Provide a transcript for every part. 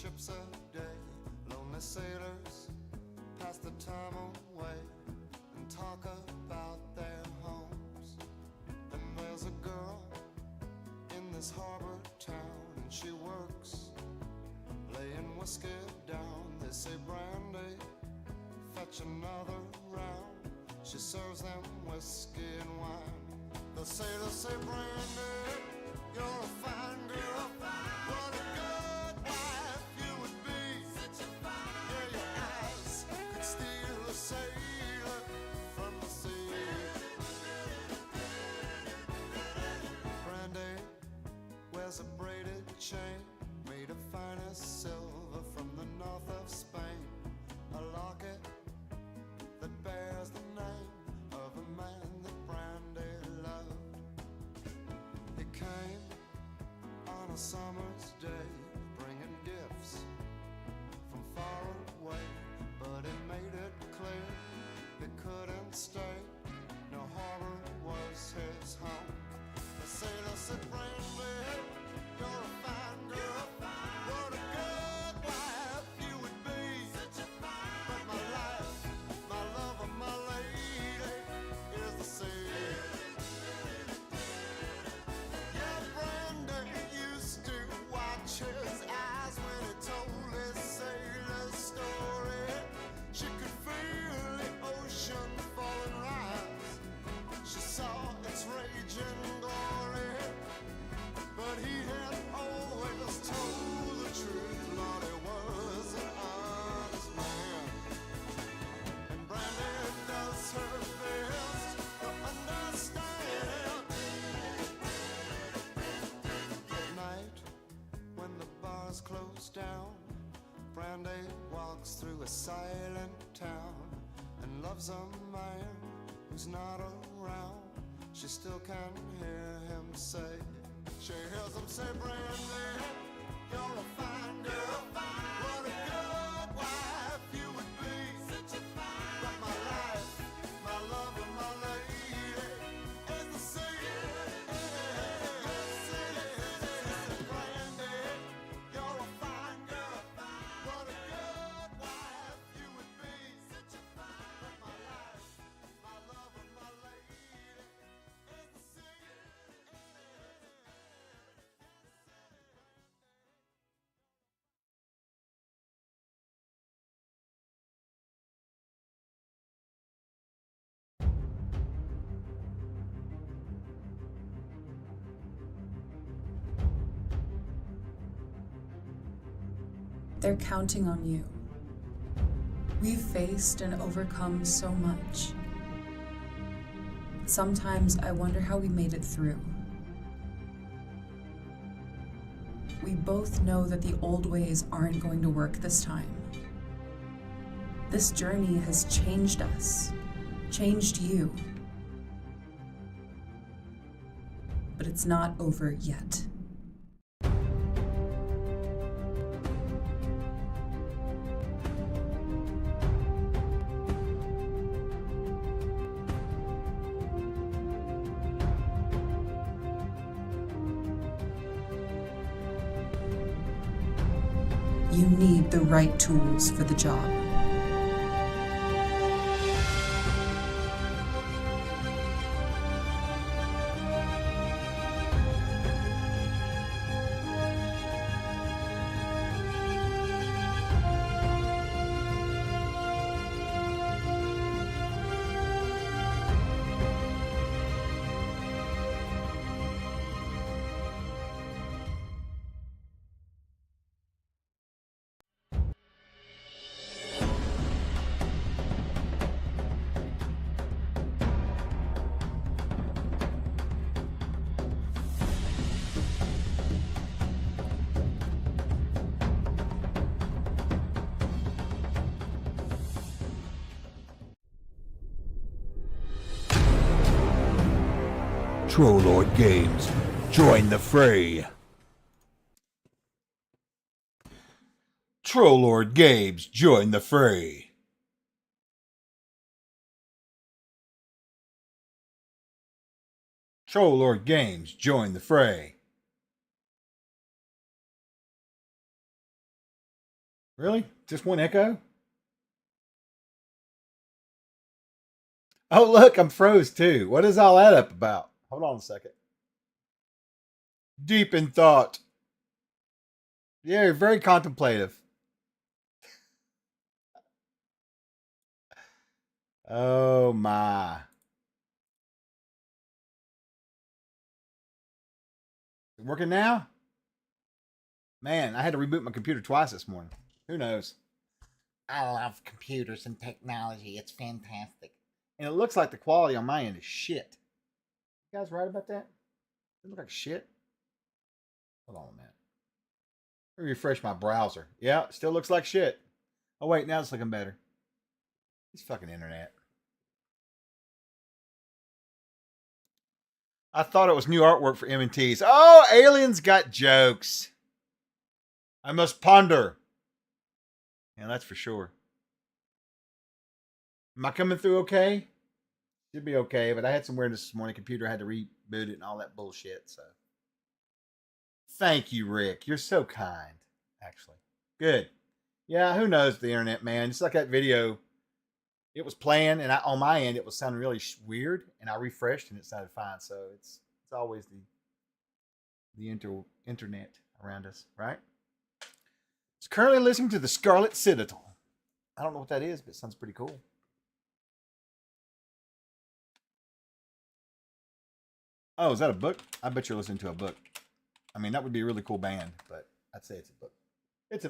ships a day. Lonely sailors pass the time away and talk about their homes. And there's a girl in this harbor town, and she works laying whiskey down. They say, Brandy, fetch another round. She serves them whiskey and wine. The sailors say, Brandy, you're a fine girl. What a good wife you would be. Such a fine girl. Yeah, your eyes could steal a sailor from the sea. Brandy wears a braided chain made of finest silver from the north of Spain. A locket that bears the name of a man that Brandy loved. He came on a summer's day, bringing gifts from far away, but he made it clear he couldn't stay. No harbor was his home. The sailor said, Brandy, you're a fine girl. What a good wife you would be. Such a fine but my life, my love, and my lady is the sea. Yeah, Brandy used to watch his eyes when he told his sailor story. She could feel the ocean fall and rise. She saw its raging glory, but he had always told the truth. Lord, he was an honest man, and Brandy does her best to understand. At night, when the bars close down, Brandy walks through a silent town and loves a man who's not around. She still can hear him say, she hears him say, Brandy, you're a fine girl. What a good wife you would be. Such a fine but my life, my love, and my lady is the sea. Brandy, you're a fine girl. What a good wife you would be. Such a fine but my life, my love, and my lady is the sea. They're counting on you. We've faced and overcome so much. Sometimes I wonder how we made it through. We both know that the old ways aren't going to work this time. This journey has changed us, changed you. But it's not over yet. You need the right tools for the job. Trollord Games, join the fray. Trollord Games, join the fray. Trollord Games, join the fray. Really? Just one echo? Oh, look, I'm froze too. What is all that up about? Hold on a second. Deep in thought. Yeah, you're very contemplative. Oh my. Working now? Man, I had to reboot my computer twice this morning. Who knows? I love computers and technology. It's fantastic. And it looks like the quality on my end is shit. You guys right about that? It look like shit. Hold on a minute. Let me refresh my browser. Yeah, it still looks like shit. Oh wait, now it's looking better. It's fucking internet. I thought it was new artwork for M&Ts. Oh, aliens got jokes. I must ponder. Yeah, that's for sure. Am I coming through okay? Should be okay, but I had some weirdness this morning. Computer had to reboot it and all that bullshit. So, thank you, Rick. You're so kind. Actually, good. Yeah, who knows the internet, man? Just like that video, it was playing, and on my end, it was sounding really weird, and I refreshed, and it sounded fine. So it's always the internet around us, right? It's currently listening to the Scarlet Citadel. I don't know what that is, but it sounds pretty cool. Oh, is that a book? I bet you're listening to a book. I mean, that would be a really cool band, but I'd say it's a book.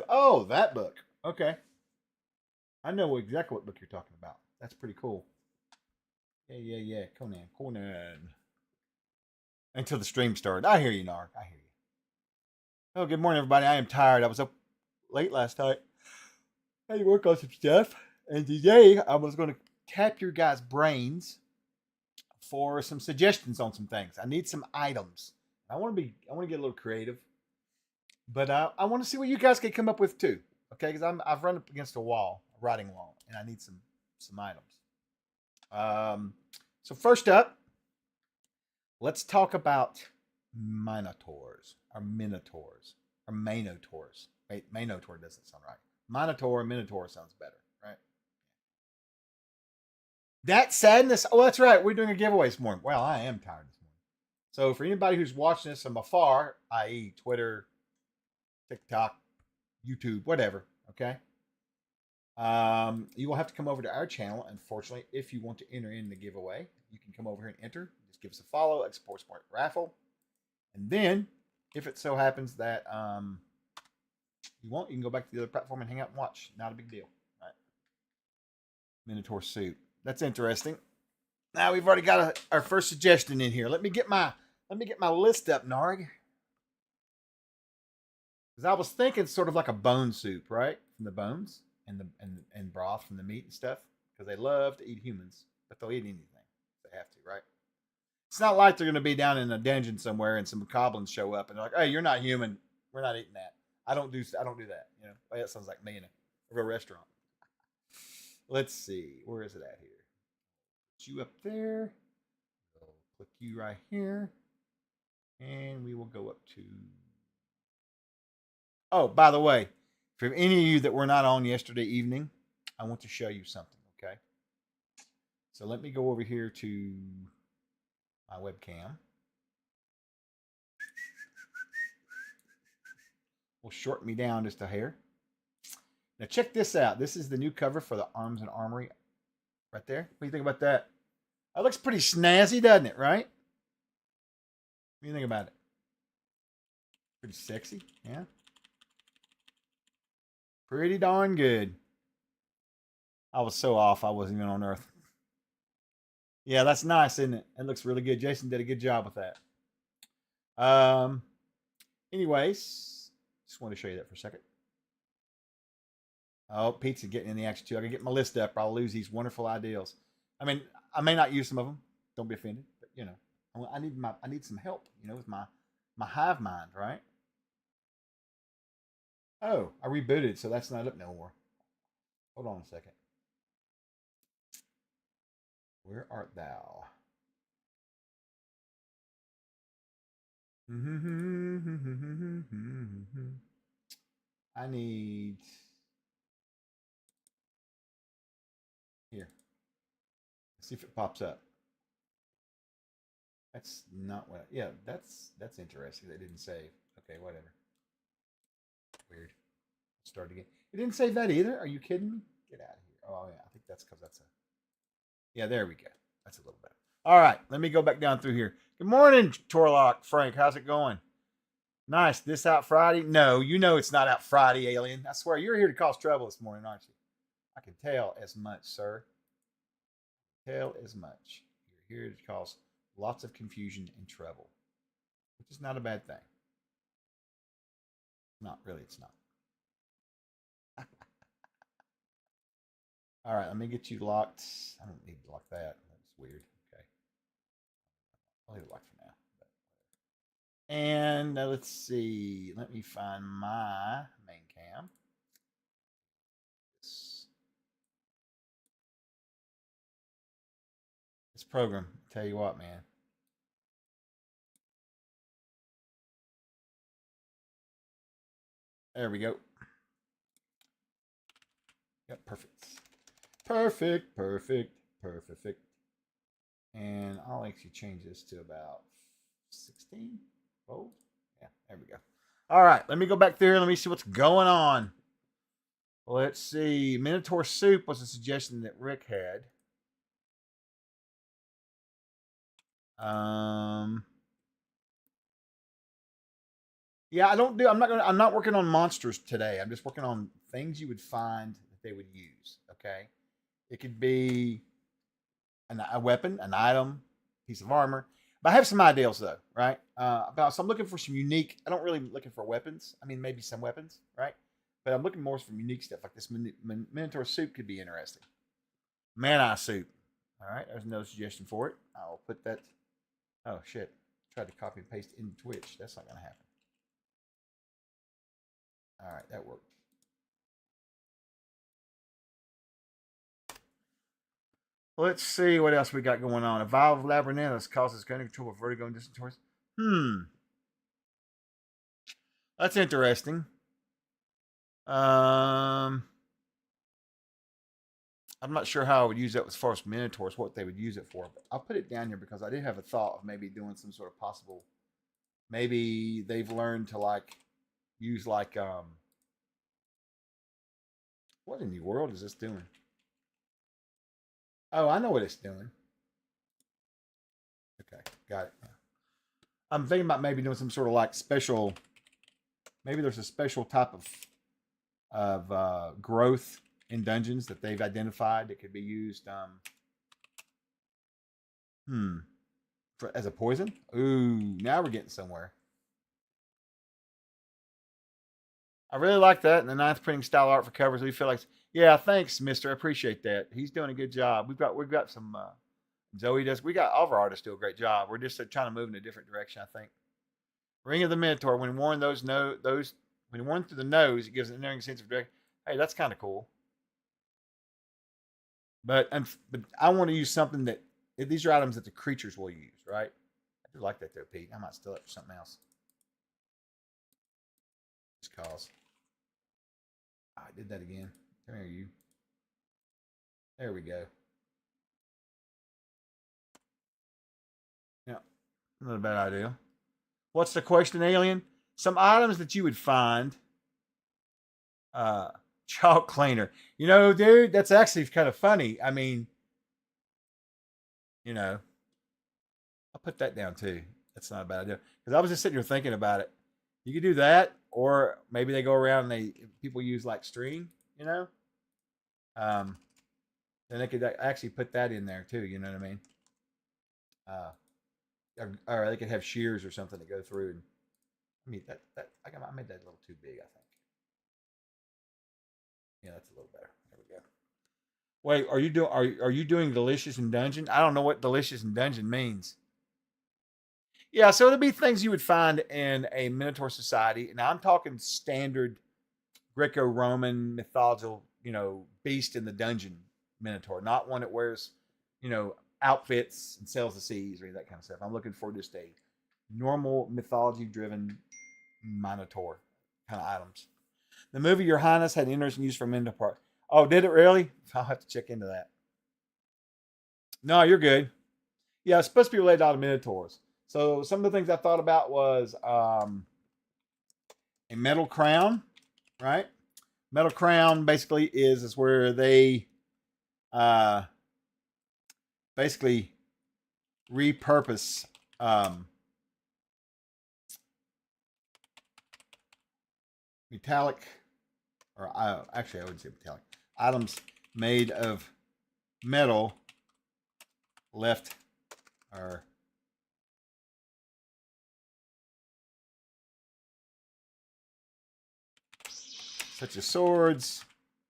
Oh, that book. Okay. I know exactly what book you're talking about. That's pretty cool. Yeah. Conan. Until the stream started. I hear you, Nark. I hear you. Oh, good morning, everybody. I am tired. I was up late last night. I had to work on some stuff. And today, I was going to tap your guys' brains for some suggestions on some things. I need some items. I want to get a little creative. But I want to see what you guys can come up with too. Okay, because I've run up against a writing wall, and I need some items. So first up, let's talk about minotaurs. Wait, minotaur doesn't sound right. Minotaur sounds better, right? That sadness. Oh, that's right. We're doing a giveaway this morning. Well, I am tired this morning. So for anybody who's watching this from afar, i.e., Twitter, TikTok, YouTube, whatever, okay? You will have to come over to our channel. Unfortunately, if you want to enter in the giveaway, you can come over here and enter. Just give us a follow at Sports Smart Raffle. And then, if it so happens that you want, you can go back to the other platform and hang out and watch. Not a big deal, right? Minotaur suit. That's interesting. Now we've already got our first suggestion in here. Let me get my list up, Narg. Because I was thinking sort of like a bone soup, right? From the bones and broth from the meat and stuff. Because they love to eat humans, but they'll eat anything. They have to, right? It's not like they're going to be down in a dungeon somewhere and some goblins show up and they're like, "Hey, you're not human. We're not eating that." I don't do that. You know, that sounds like me in a real restaurant. Let's see, where is it at here? Put you up there. We'll click you right here, and we will go up to. Oh, by the way, for any of you that were not on yesterday evening, I want to show you something. Okay, so let me go over here to my webcam. Will shorten me down just a hair. Now check this out. This is the new cover for the Arms and Armory right there. What do you think about that? That looks pretty snazzy, doesn't it, right? What do you think about it? Pretty sexy, yeah? Pretty darn good. I was so off, I wasn't even on Earth. Yeah, that's nice, isn't it? It looks really good. Jason did a good job with that. Anyways, just want to show you that for a second. Oh, Pete's getting in the action too. I can get my list up, or I'll lose these wonderful ideals. I mean, I may not use some of them. Don't be offended, but you know, I need some help. You know, with my hive mind, right? Oh, I rebooted, so that's not up no more. Hold on a second. Where art thou? I need See if it pops up. That's not what. Yeah, that's interesting. They didn't save. Okay, whatever. Weird. Start again. It didn't save that either. Are you kidding me? Get out of here. Oh yeah, I think that's because that's a. Yeah, there we go. That's a little better. All right, let me go back down through here. Good morning, Torlock Frank. How's it going? Nice. This out Friday? No, you know it's not out Friday, alien. I swear you're here to cause trouble this morning, aren't you? I can tell as much, sir. Tell as much. You're here to cause lots of confusion and trouble, which is not a bad thing. Not really, it's not. All right, let me get you locked. I don't need to lock that. That's weird. Okay. I'll leave it locked for now. And let's see. Let me find my main cam. This program, tell you what, man. There we go. Yep, perfect. Perfect, perfect, perfect. And I'll actually change this to about 16 volt. Yeah, there we go. All right, let me go back through. Let me see what's going on. Let's see. Minotaur soup was a suggestion that Rick had. Yeah, I'm not working on monsters today. I'm just working on things you would find that they would use. Okay. It could be a weapon, an item, piece of armor. But I have some ideas though, right? So I'm looking for some unique. I don't really looking for weapons. I mean, maybe some weapons, right? But I'm looking more for unique stuff like this Minotaur soup could be interesting. Man-eye soup. All right, there's no suggestion for it. I'll put that. Oh shit! Tried to copy and paste in Twitch. That's not gonna happen. All right, that worked. Let's see what else we got going on. A vial of labyrinthus causes gun control of vertigo and distant tours. That's interesting. I'm not sure how I would use that as far as Minotaurs, what they would use it for. But I'll put it down here because I did have a thought of maybe doing some sort of possible. Maybe they've learned to use what in the world is this doing? Oh, I know what it's doing. Okay, got it. I'm thinking about maybe doing some sort of special. Maybe there's a special type of growth in dungeons that they've identified that could be used. As a poison. Ooh, now we're getting somewhere. I really like that. And the ninth printing style art for covers. We feel like, yeah, thanks, Mister. I appreciate that. He's doing a good job. We've got some. Zoe does. We got all of our artists do a great job. We're just trying to move in a different direction, I think. Ring of the Minotaur. When worn when worn through the nose, it gives an endearing sense of direction. Hey, that's kind of cool. But I want to use something that these are items that the creatures will use, right? I do like that though, Pete. I might steal it for something else. Just cause. I did that again. Come here, you. There we go. Yeah, not a bad idea. What's the question, alien? Some items that you would find. Chalk cleaner. You know, dude, that's actually kind of funny. I mean, I'll put that down too. That's not a bad idea. Because I was just sitting here thinking about it. You could do that, or maybe they go around and people use string, then they could actually put that in there too. You know what I mean? Or they could have shears or something that go through. And I mean I made that a little too big, I think. Yeah, that's a little better. There we go. Wait, are you doing delicious in dungeon? I don't know what delicious in dungeon means. Yeah, so it'll be things you would find in a Minotaur society. Now I'm talking standard Greco-Roman mythological, beast in the dungeon Minotaur, not one that wears, outfits and sails the seas or any of that kind of stuff. I'm looking for just a normal mythology-driven Minotaur kind of items. The movie Your Highness had an interesting use for Minotaur. Oh, did it really? I'll have to check into that. No, you're good. Yeah, it's supposed to be related to Minotaurs. So some of the things I thought about was a metal crown, right? Metal crown basically is where they uh, basically repurpose metallic, or actually I wouldn't say metallic, items made of metal left or such as swords,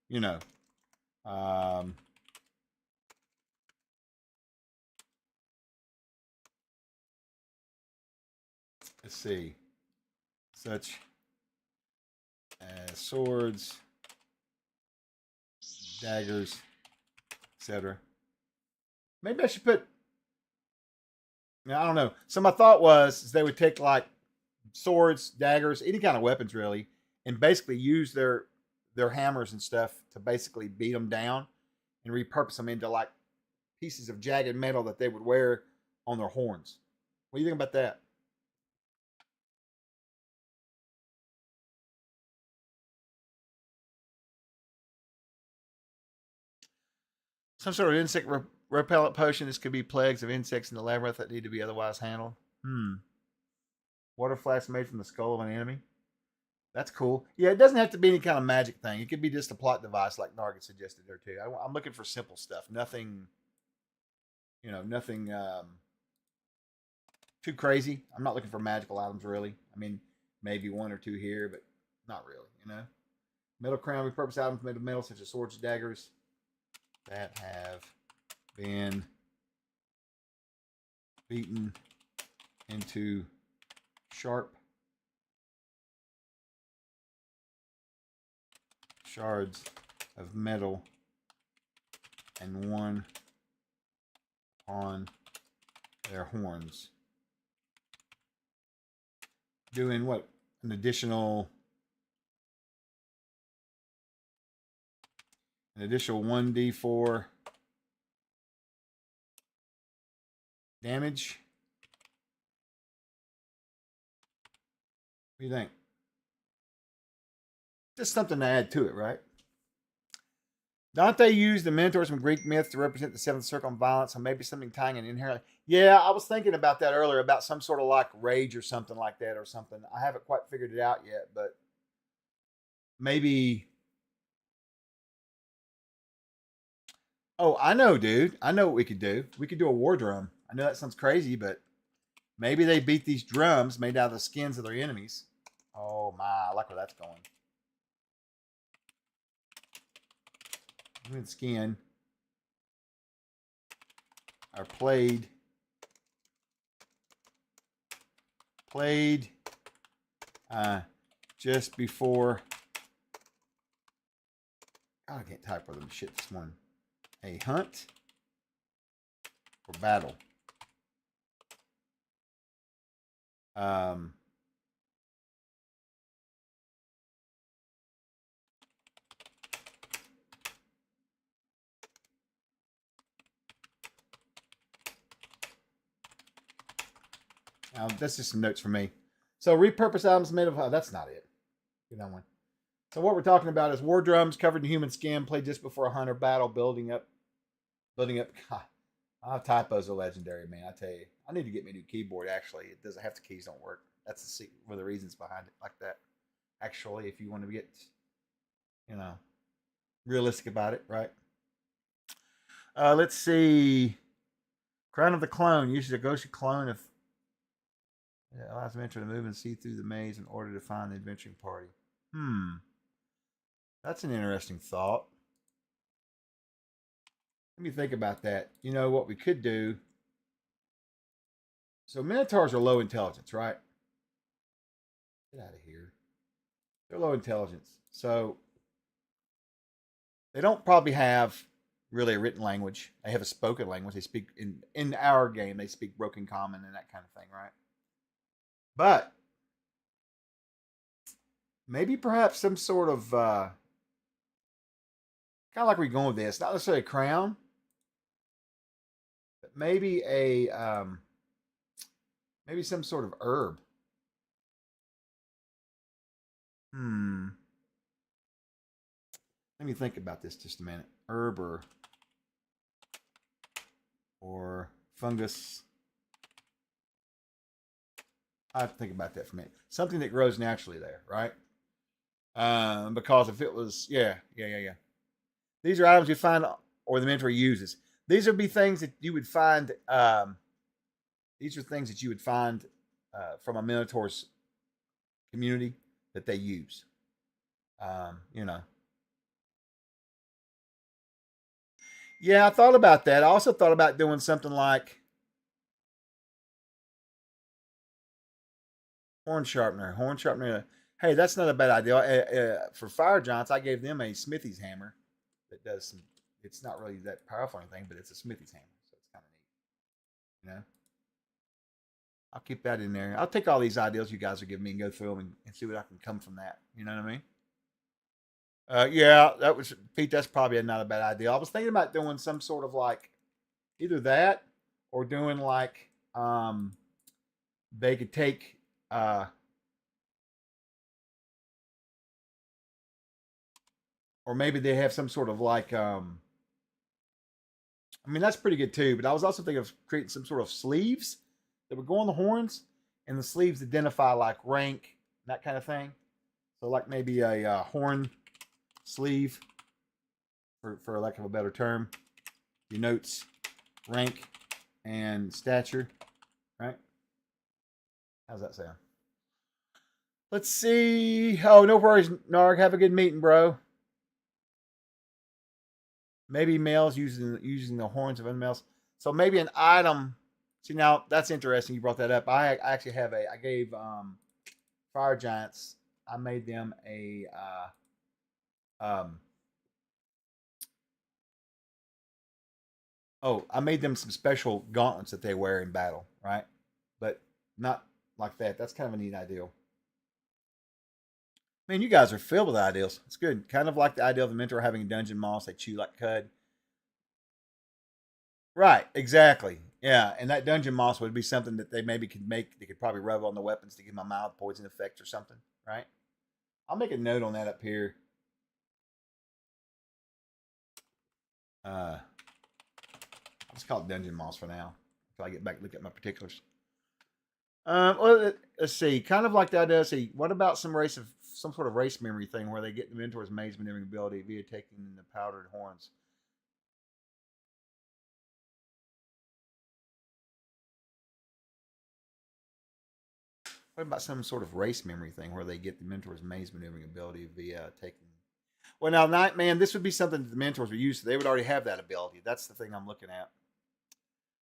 you know. Um, let's see, such as swords, daggers, etc. Maybe I should put. I don't know. So my thought was they would take like swords, daggers, any kind of weapons really, and basically use their hammers and stuff to basically beat them down and repurpose them into like pieces of jagged metal that they would wear on their horns. What do you think about that? Some sort of insect repellent potion. This could be plagues of insects in the labyrinth that need to be otherwise handled. Water flask made from the skull of an enemy. That's cool. Yeah, it doesn't have to be any kind of magic thing. It could be just a plot device, like Nargit suggested there too. I'm looking for simple stuff. Nothing, nothing too crazy. I'm not looking for magical items really. I mean, maybe one or two here, but not really. Metal crown repurposed items made of metal, such as swords, daggers, that have been beaten into sharp shards of metal and worn on their horns. Doing what? An additional 1d4 damage. What do you think? Just something to add to it, right? Dante used the Minotaurs from Greek myth to represent the seventh circle of violence, so maybe something tying in inherently. Yeah, I was thinking about that earlier, about some sort of like rage or something like that, or something. I haven't quite figured it out yet, but maybe. Oh, I know, dude. I know what we could do. We could do a war drum. I know that sounds crazy, but maybe they beat these drums made out of the skins of their enemies. Oh my, I like where that's going. Human skin are played just before. God, I can't type with them shit this morning. A hunt or battle. Now, that's just some notes for me. So repurpose items made of that's not it. Get that one. So what we're talking about is war drums covered in human skin, played just before a hunter battle, building up. God, our typos are legendary, man. I tell you, I need to get me a new keyboard. Actually, it doesn't have the keys don't work. That's one of the reasons behind it, like that. Actually, if you want to get, you know, realistic about it, right? Let's see. Crown of the Clone uses a ghostly clone of. It allows the adventurer to move and see through the maze in order to find the adventuring party. That's an interesting thought. Let me think about that. You know what we could do? So Minotaurs are low intelligence, right? Get out of here. They're low intelligence. So they don't probably have really a written language. They have a spoken language. They speak in our game, they speak broken common and that kind of thing, right? But maybe perhaps some sort of kind of like we're going with this, not necessarily a crown, maybe maybe some sort of herb. Let me think about this just a minute. Herb or fungus. I have to think about that for a minute. Something that grows naturally there, right? Because if it was, yeah. These are items you find, or the mentor uses. These would be things that you would find. These are things that you would find from a Minotaur's community that they use. You know. Yeah, I thought about that. I also thought about doing something like horn sharpener. Horn sharpener. Hey, that's not a bad idea. For fire giants, I gave them a smithy's hammer that does some. It's not really that powerful or anything, but it's a smithy's hammer, so it's kind of neat. You know. I'll keep that in there. I'll take all these ideas you guys are giving me and go through them and see what I can come from that. You know what I mean? Yeah, that was Pete. That's probably not a bad idea. I was thinking about doing some sort of like either that or doing like they could take or maybe they have some sort of like I mean that's pretty good too. But I was also thinking of creating some sort of sleeves that would go on the horns, and the sleeves identify like rank, that kind of thing. So like maybe a horn sleeve, for lack of a better term, denotes rank and stature, right? How's that sound? Let's see. Oh, no worries, Narg. Have a good meeting, bro. Maybe males using the horns of other males. So maybe an item. See, now that's interesting. You brought that up. I actually have I gave fire giants. I made them a I made them some special gauntlets that they wear in battle, right? But not like that. That's kind of a neat idea. Man, you guys are filled with ideas. It's good. Kind of like the idea of the mentor having a dungeon moss. They chew like cud. Right, exactly. Yeah, and that dungeon moss would be something that they maybe could make. They could probably rub on the weapons to give them a mild poison effect or something, right? I'll make a note on that up here. I'll just call it dungeon moss for now until I get back and look at my particulars. Well, let's see. Kind of like that. Let's see. What about some sort of race memory thing where they get the mentor's maze maneuvering ability via taking the powdered horns? What about some sort of race memory thing where they get the mentor's maze maneuvering ability via taking? Well, now, Nightman, this would be something that the mentors would use. So they would already have that ability. That's the thing I'm looking at.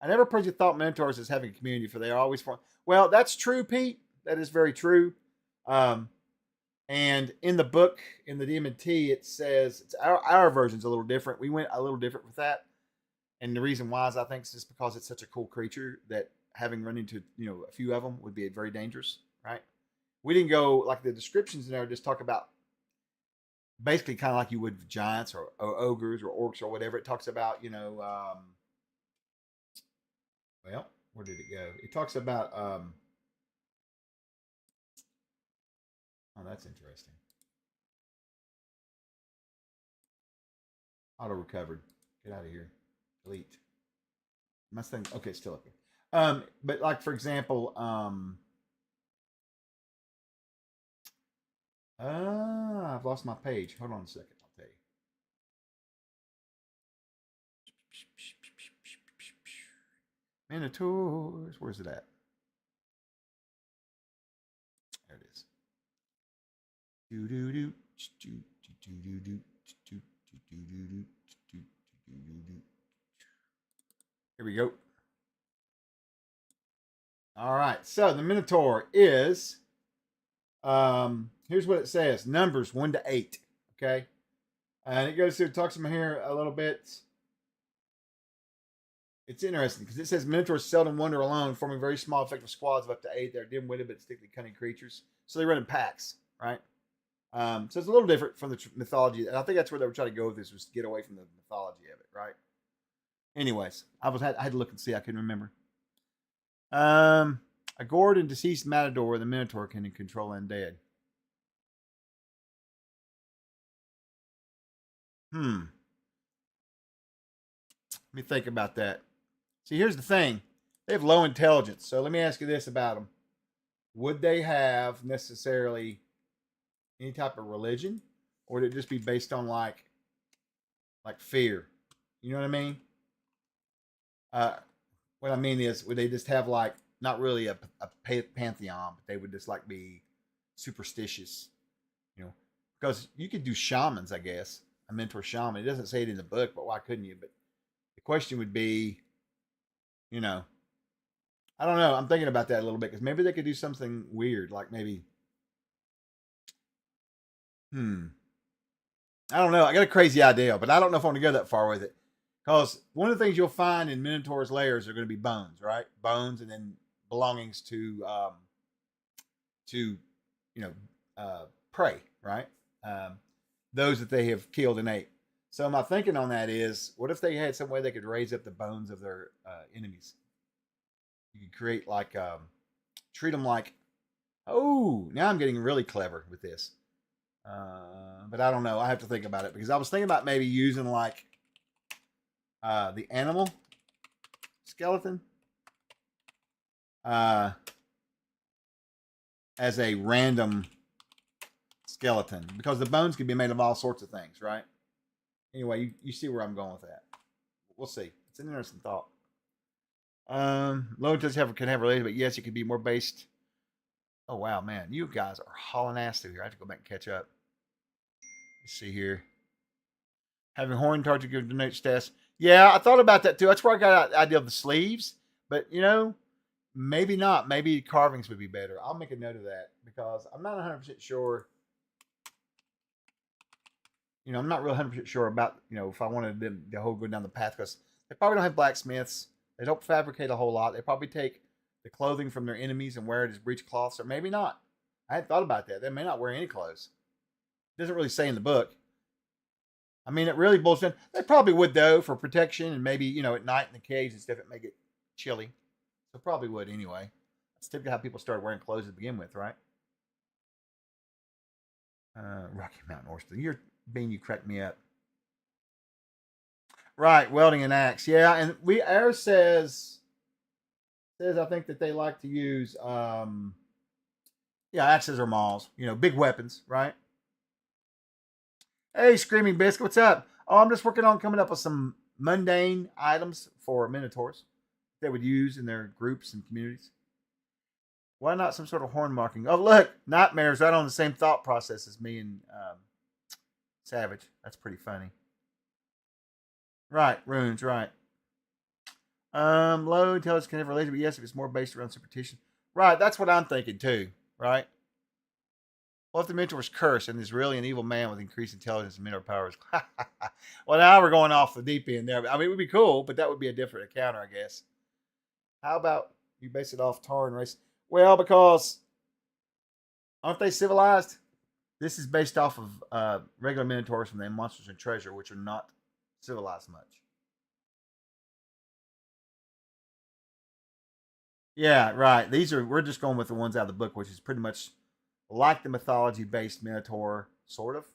I never personally thought mentors as having a community, for they are always fun. Well, that's true, Pete. That is very true. And in the book, in the DMT, it says it's our version's a little different. We went a little different with that, and the reason why is I think it's just because it's such a cool creature that having run into a few of them would be very dangerous, right? We didn't go like the descriptions in there just talk about basically kind of like you would with giants or ogres or orcs or whatever. It talks about well, where did it go? It talks about oh, that's interesting. Auto recovered. Get out of here. Delete. My thing. Okay, it's still up here. But like for example, I've lost my page. Hold on a second. I'll tell you. Minotaurs. Where's it at? There it is. Do do do do do do do do do do do do. Here we go. All right. So the Minotaur is here's what it says. Numbers 1 to 8. Okay. And it goes through, talks about here a little bit. It's interesting because it says Minotaurs seldom wander alone, forming very small effective squads of up to 8. They're dim-witted but distinctly cunning creatures. So they run in packs, right? So it's a little different from the mythology. And I think that's where they were trying to go with this, was to get away from the mythology of it, right? Anyways, I had to look and see. I couldn't remember. A gored and deceased matador, the Minotaur can control undead. Let me think about that. See, here's the thing. They have low intelligence. So let me ask you this about them. Would they have necessarily any type of religion? Or would it just be based on like fear? You know what I mean? What I mean is, would they just have like not really a pantheon, but they would just like be superstitious, you know? Because you could do shamans, I guess. A mentor shaman. It doesn't say it in the book, but why couldn't you? But the question would be, you know, I don't know. I'm thinking about that a little bit because maybe they could do something weird, like maybe, I don't know. I got a crazy idea, but I don't know if I want to go that far with it. Because one of the things you'll find in Minotaur's lairs are going to be bones, right? Bones and then belongings to prey, right? Those that they have killed and ate. So my thinking on that is, what if they had some way they could raise up the bones of their enemies? You could create like, treat them like, oh, now I'm getting really clever with this. But I don't know. I have to think about it because I was thinking about maybe using like the animal skeleton as a random skeleton because the bones can be made of all sorts of things, right? Anyway, you see where I'm going with that. We'll see. It's an interesting thought. Low intelligence can have related, but yes, it could be more based. Oh wow, man, you guys are hauling ass through here. I have to go back and catch up. Let's see here. Having horn target give denote stats. Yeah, I thought about that too. That's where I got the idea of the sleeves. But you know, maybe not. Maybe carvings would be better. I'll make a note of that because I'm not 100% sure. You know, I'm not real 100% sure about, you know, if I wanted them to go down the path because they probably don't have blacksmiths. They don't fabricate a whole lot. They probably take the clothing from their enemies and wear it as breechcloths, or maybe not. I hadn't thought about that. They may not wear any clothes. It doesn't really say in the book. I mean, it really boils down. They probably would, though, for protection and maybe, you know, at night in the caves and stuff, it may get chilly. So probably would anyway. That's typically how people started wearing clothes to begin with, right? Rocky Mountain Oyster. You're being, you cracked me up. Right, welding an axe. Yeah, and ours says I think that they like to use axes or mauls, you know, big weapons, right? Hey, Screaming Biscuit, what's up? Oh, I'm just working on coming up with some mundane items for Minotaurs they would use in their groups and communities. Why not some sort of horn marking? Oh, look, Nightmare's right on the same thought process as me and Savage. That's pretty funny. Right, runes, right. Low intelligence can have related, but yes, if it's more based around superstition. Right, that's what I'm thinking too, right? Well, if the Minotaur was cursed and is really an evil man with increased intelligence and mental powers. Well, now we're going off the deep end there. I mean, it would be cool, but that would be a different encounter, I guess. How about you base it off Tauren race? Well, because aren't they civilized? This is based off of regular Minotaurs from the Monsters and Treasure, which are not civilized much. Yeah, right. We're just going with the ones out of the book, which is pretty much like the mythology based Minotaur, sort of.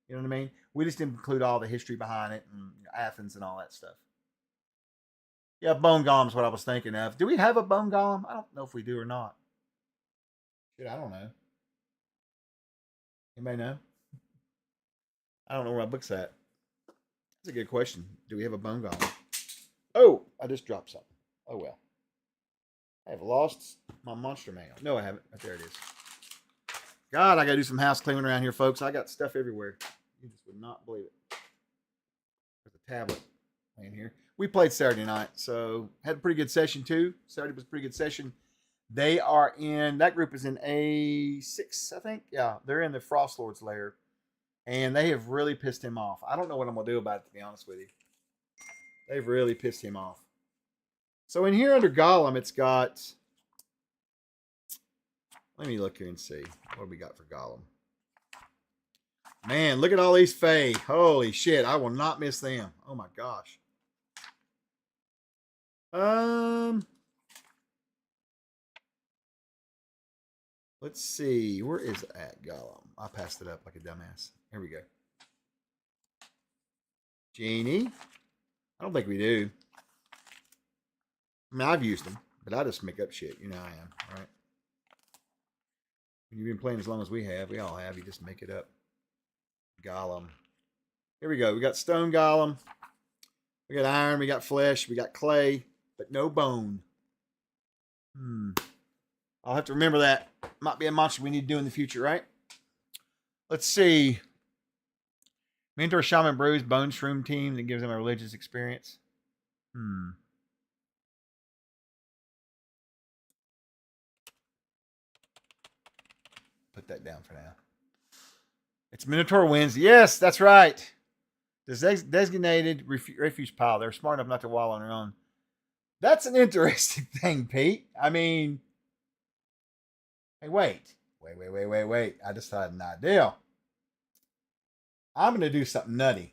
You know what I mean? We just didn't include all the history behind it and Athens and all that stuff. Yeah, bone golem's what I was thinking of. Do we have a bone golem? I don't know if we do or not. Shit, I don't know. Anybody know? I don't know where my book's at. That's a good question. Do we have a bone golem? Oh, I just dropped something. Oh well. I have lost my monster manual. No, I haven't. Right there it is. God, I gotta do some house cleaning around here, folks. I got stuff everywhere. You just would not believe it. There's a tablet laying here. We played Saturday night, so had a pretty good session too. Saturday was a pretty good session. They are in, that group is in A6, I think. Yeah, they're in the Frost Lord's lair. And they have really pissed him off. I don't know what I'm going to do about it, to be honest with you. They've really pissed him off. So in here under Golem, it's got, let me look here and see. What do we got for Golem? Man, look at all these Fae. Holy shit, I will not miss them. Oh my gosh. Let's see. Where is it at, Gollum? I passed it up like a dumbass. Here we go. Genie. I don't think we do. I mean, I've used them, but I just make up shit. You know I am, right? When you've been playing as long as we have, we all have. You just make it up. Gollum. Here we go. We got stone Gollum. We got iron. We got flesh. We got clay, but no bone. I'll have to remember that. Might be a monster we need to do in the future, right? Let's see. Mentor Shaman Brews Bone Shroom team that gives them a religious experience. Put that down for now. It's Minotaur wins. Yes, that's right. The designated refuge pile. They're smart enough not to wallow on their own. That's an interesting thing, Pete. I mean, hey, wait. I just had an idea. I'm going to do something nutty.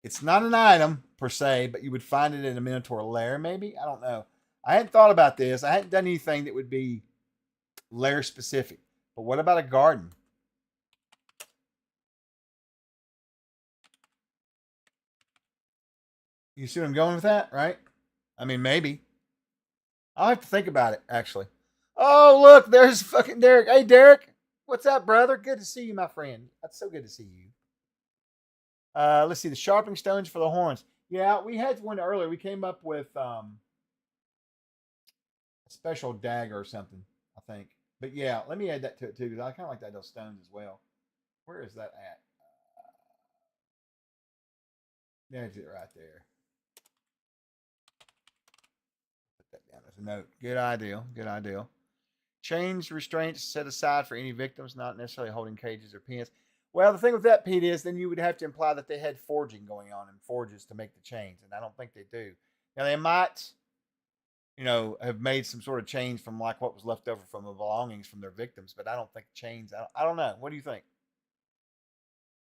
It's not an item per se, but you would find it in a Minotaur lair, maybe? I don't know. I hadn't thought about this. I hadn't done anything that would be lair specific. But what about a garden? You see what I'm going with that, right? I mean, maybe. I'll have to think about it, actually. Oh, look, there's fucking Derek. Hey, Derek. What's up, brother? Good to see you, my friend. That's so good to see you. Let's see, the sharpening stones for the horns. Yeah, we had one earlier. We came up with a special dagger or something, I think. But yeah, let me add that to it too, because I kind of like that those stones as well. Where is that at? There's it right there. Put that down as a note. Good idea. Good idea. Chains restraints set aside for any victims, not necessarily holding cages or pins. Well, the thing with that, Pete, is then you would have to imply that they had forging going on in forges to make the chains, and I don't think they do. Now, they might, have made some sort of chains from like what was left over from the belongings from their victims, but I don't think chains. I don't know. What do you think?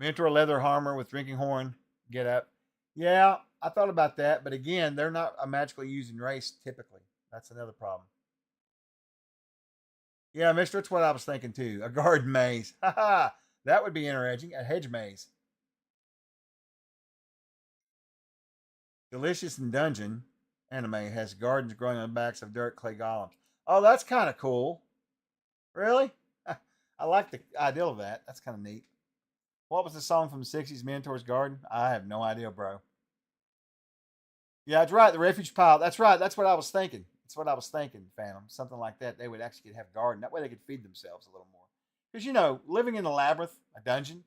Minotaur leather armor with drinking horn. Get up. Yeah, I thought about that, but again, they're not a magically using race typically. That's another problem. Yeah, mister, it's what I was thinking too. A garden maze. Haha. That would be interesting. A hedge maze. Delicious in Dungeon anime has gardens growing on the backs of dirt clay golems. Oh, that's kind of cool. Really? I like the idea of that. That's kind of neat. What was the song from the 60s, Minotaur's Garden? I have no idea, bro. Yeah, that's right. The refuge pile. That's right. That's what I was thinking. That's what I was thinking, Phantom. Something like that. They would actually have garden. That way they could feed themselves a little more. Because, living in a labyrinth, a dungeon,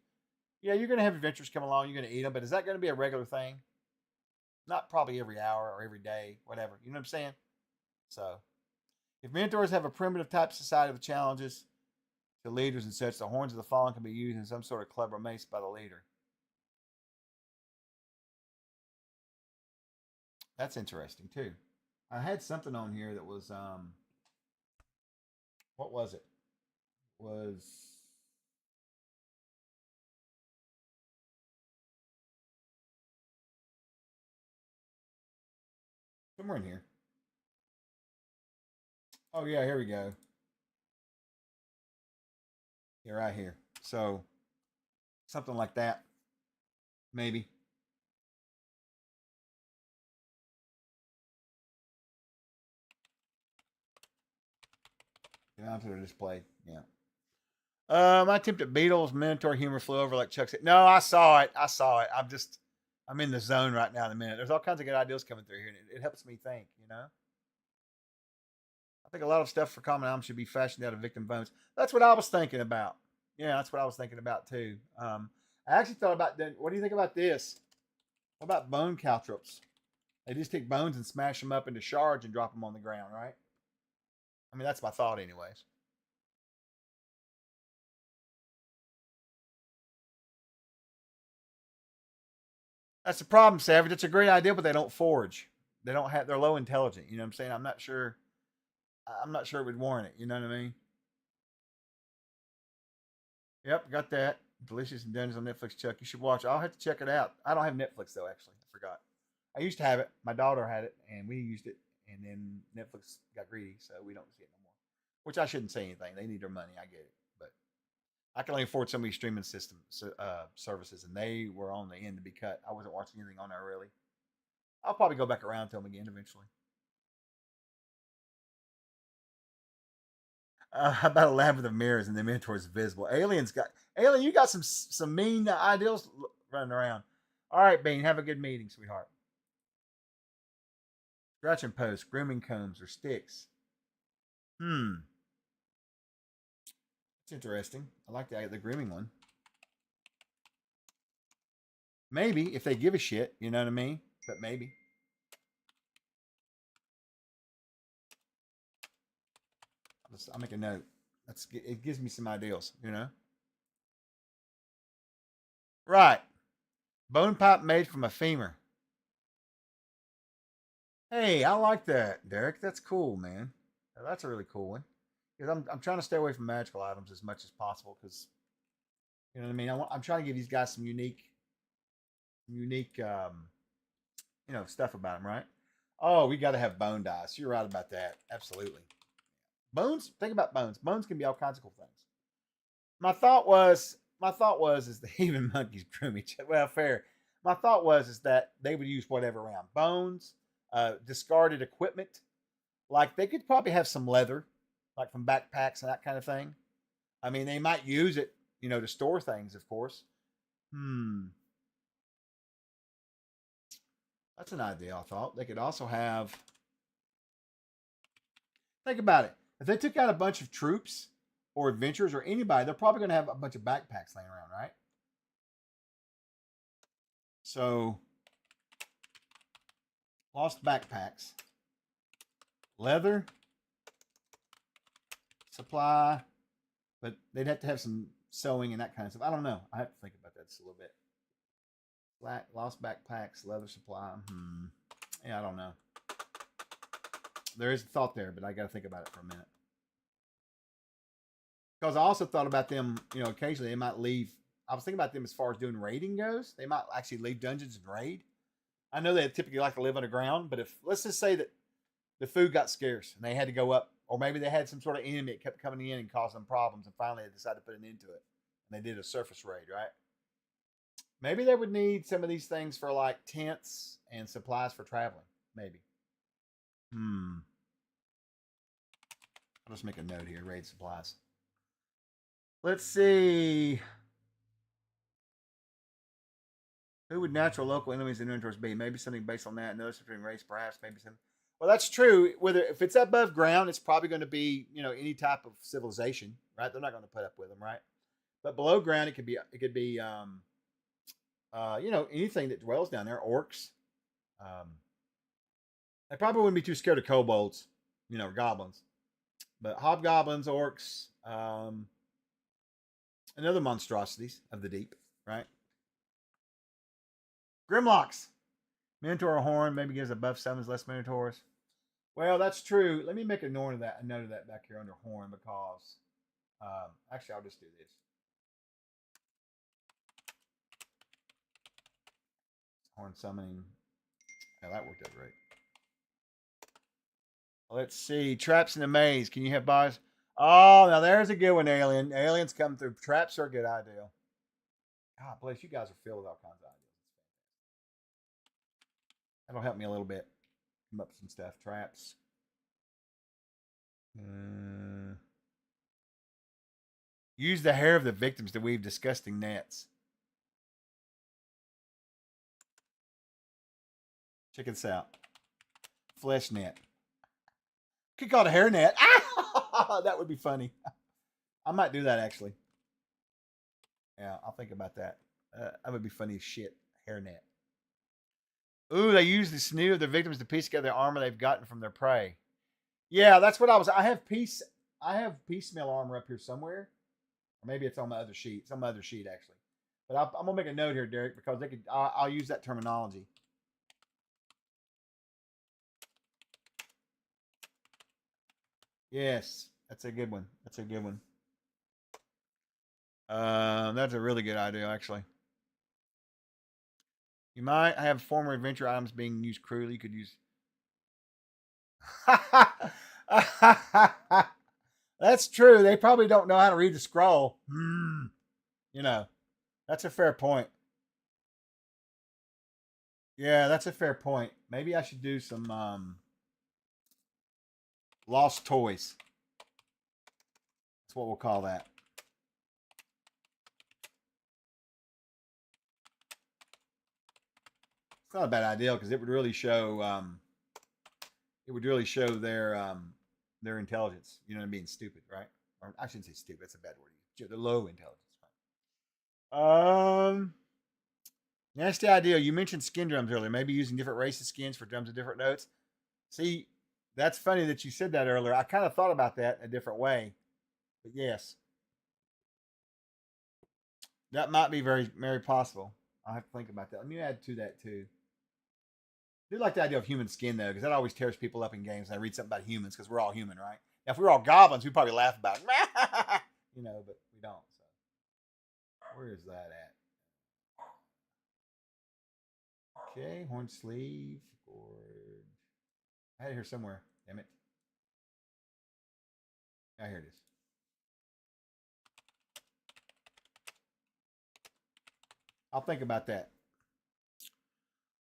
yeah, you're going to have adventures come along. You're going to eat them. But is that going to be a regular thing? Not probably every hour or every day, whatever. You know what I'm saying? So, if Minotaurs have a primitive type society with challenges to leaders and such, the horns of the fallen can be used in some sort of clever mace by the leader. That's interesting, too. I had something on here that was, what was it? Was somewhere in here. Oh yeah, here we go. Yeah, right here. So something like that, maybe. Get onto the display. Yeah. My attempt at Beatles Minotaur humor flew over like Chuck said. No, I saw it. I'm in the zone right now in a minute. There's all kinds of good ideas coming through here, and it helps me think. I think a lot of stuff for Common Alum should be fashioned out of victim bones. That's what I was thinking about. Yeah, that's what I was thinking about too. I actually thought about that. What do you think about this? What about bone caltrops? They just take bones and smash them up into shards and drop them on the ground, right? I mean, that's my thought, anyways. That's the problem, Savage. It's a great idea, but they don't forge. They're low intelligent. You know what I'm saying? I'm not sure it would warrant it. You know what I mean? Yep, got that. Delicious and Dungeons on Netflix, Chuck. You should watch. I'll have to check it out. I don't have Netflix though, actually. I forgot. I used to have it. My daughter had it, and we used it. And then Netflix got greedy, so we don't see it no more. Which I shouldn't say anything. They need their money. I get it, but I can only afford so many streaming services, and they were on the end to be cut. I wasn't watching anything on there really. I'll probably go back around to them again eventually. How about a labyrinth of mirrors and the mentor is visible? Alien, you got some mean ideals running around. All right, Bean, have a good meeting, sweetheart. Scratching posts, grooming combs, or sticks. It's interesting. I like the grooming one. Maybe if they give a shit, you know what I mean? But maybe. I'll make a note. It gives me some ideals, you know? Right. Bone pipe made from a femur. Hey, I like that, Derek. That's cool, man. That's a really cool one. Because I'm trying to stay away from magical items as much as possible because, you know what I mean? I'm trying to give these guys some unique stuff about them, right? Oh, we got to have bone dice. You're right about that. Absolutely. Bones. Think about bones. Bones can be all kinds of cool things. My thought was is that even monkeys groom each other. Well, fair. My thought was is that they would use whatever around bones, discarded equipment. Like they could probably have some leather, like from backpacks and that kind of thing. I mean, they might use it, to store things, of course. That's an idea, I thought. They could also have. Think about it. If they took out a bunch of troops or adventurers or anybody, they're probably going to have a bunch of backpacks laying around, right? So, lost backpacks, leather, supply, but they'd have to have some sewing and that kind of stuff. I don't know. I have to think about that just a little bit. Lost backpacks, leather supply. Yeah, I don't know. There is a thought there, but I got to think about it for a minute. Because I also thought about them, occasionally they might leave. I was thinking about them as far as doing raiding goes. They might actually leave dungeons and raid. I know they typically like to live underground, but if let's just say that the food got scarce and they had to go up, or maybe they had some sort of enemy that kept coming in and causing them problems, and finally they decided to put an end to it, and they did a surface raid, right? Maybe they would need some of these things for like tents and supplies for traveling. Maybe. I'll just make a note here. Raid supplies. Let's see. Who would natural local enemies and inventors be? Maybe something based on that. Another between race, perhaps. Maybe some. Well, that's true. If it's above ground, it's probably going to be any type of civilization, right? They're not going to put up with them, right? But below ground, it could be anything that dwells down there. Orcs. They probably wouldn't be too scared of kobolds, or goblins. But hobgoblins, orcs, and other monstrosities of the deep, right? Grimlocks. Minotaur or horn maybe gives above summons less minotaurs. Well, that's true. Let me make a note of that back here under horn because actually I'll just do this. Horn summoning. Yeah, that worked out great. Let's see. Traps in the maze. Can you have bars? Oh, now there's a good one, Alien. Aliens come through. Traps are a good idea. God bless you guys are filled with all kinds of ideas. That'll help me a little bit. Come up with some stuff. Traps. Use the hair of the victims to weave disgusting nets. Check this out. Flesh net. Could call it a hair net. Ah! That would be funny. I might do that actually. Yeah, I'll think about that. That would be funny as shit. Hair net. Ooh, they use the sinew of their victims to piece together the armor they've gotten from their prey. Yeah, that's what I have piecemeal armor up here somewhere. Or maybe it's on my other sheet. It's on my other sheet actually. But I'm gonna make a note here, Derek, because I'll use that terminology. Yes, that's a good one. That's a good one. That's a really good idea, actually. You might have former adventure items being used cruelly. You could use. That's true. They probably don't know how to read the scroll. You know, that's a fair point. Yeah, that's a fair point. Maybe I should do some lost toys. That's what we'll call that. It's not a bad idea because it would really show their intelligence. You know, being stupid, right? Or I shouldn't say stupid. That's a bad word. The low intelligence. Nasty idea. You mentioned skin drums earlier. Maybe using different races skins for drums of different notes. See, that's funny that you said that earlier. I kind of thought about that a different way, but yes, that might be very, very possible. I'll have to think about that. Let me add to that too. I do like the idea of human skin though, because that always tears people up in games. And I read something about humans because we're all human, right? Now, if we were all goblins, we'd probably laugh about it, you know, but we don't. So, where is that at? Okay, horn sleeve, gourd. I had it here somewhere. Damn it. Ah, here it is. I'll think about that.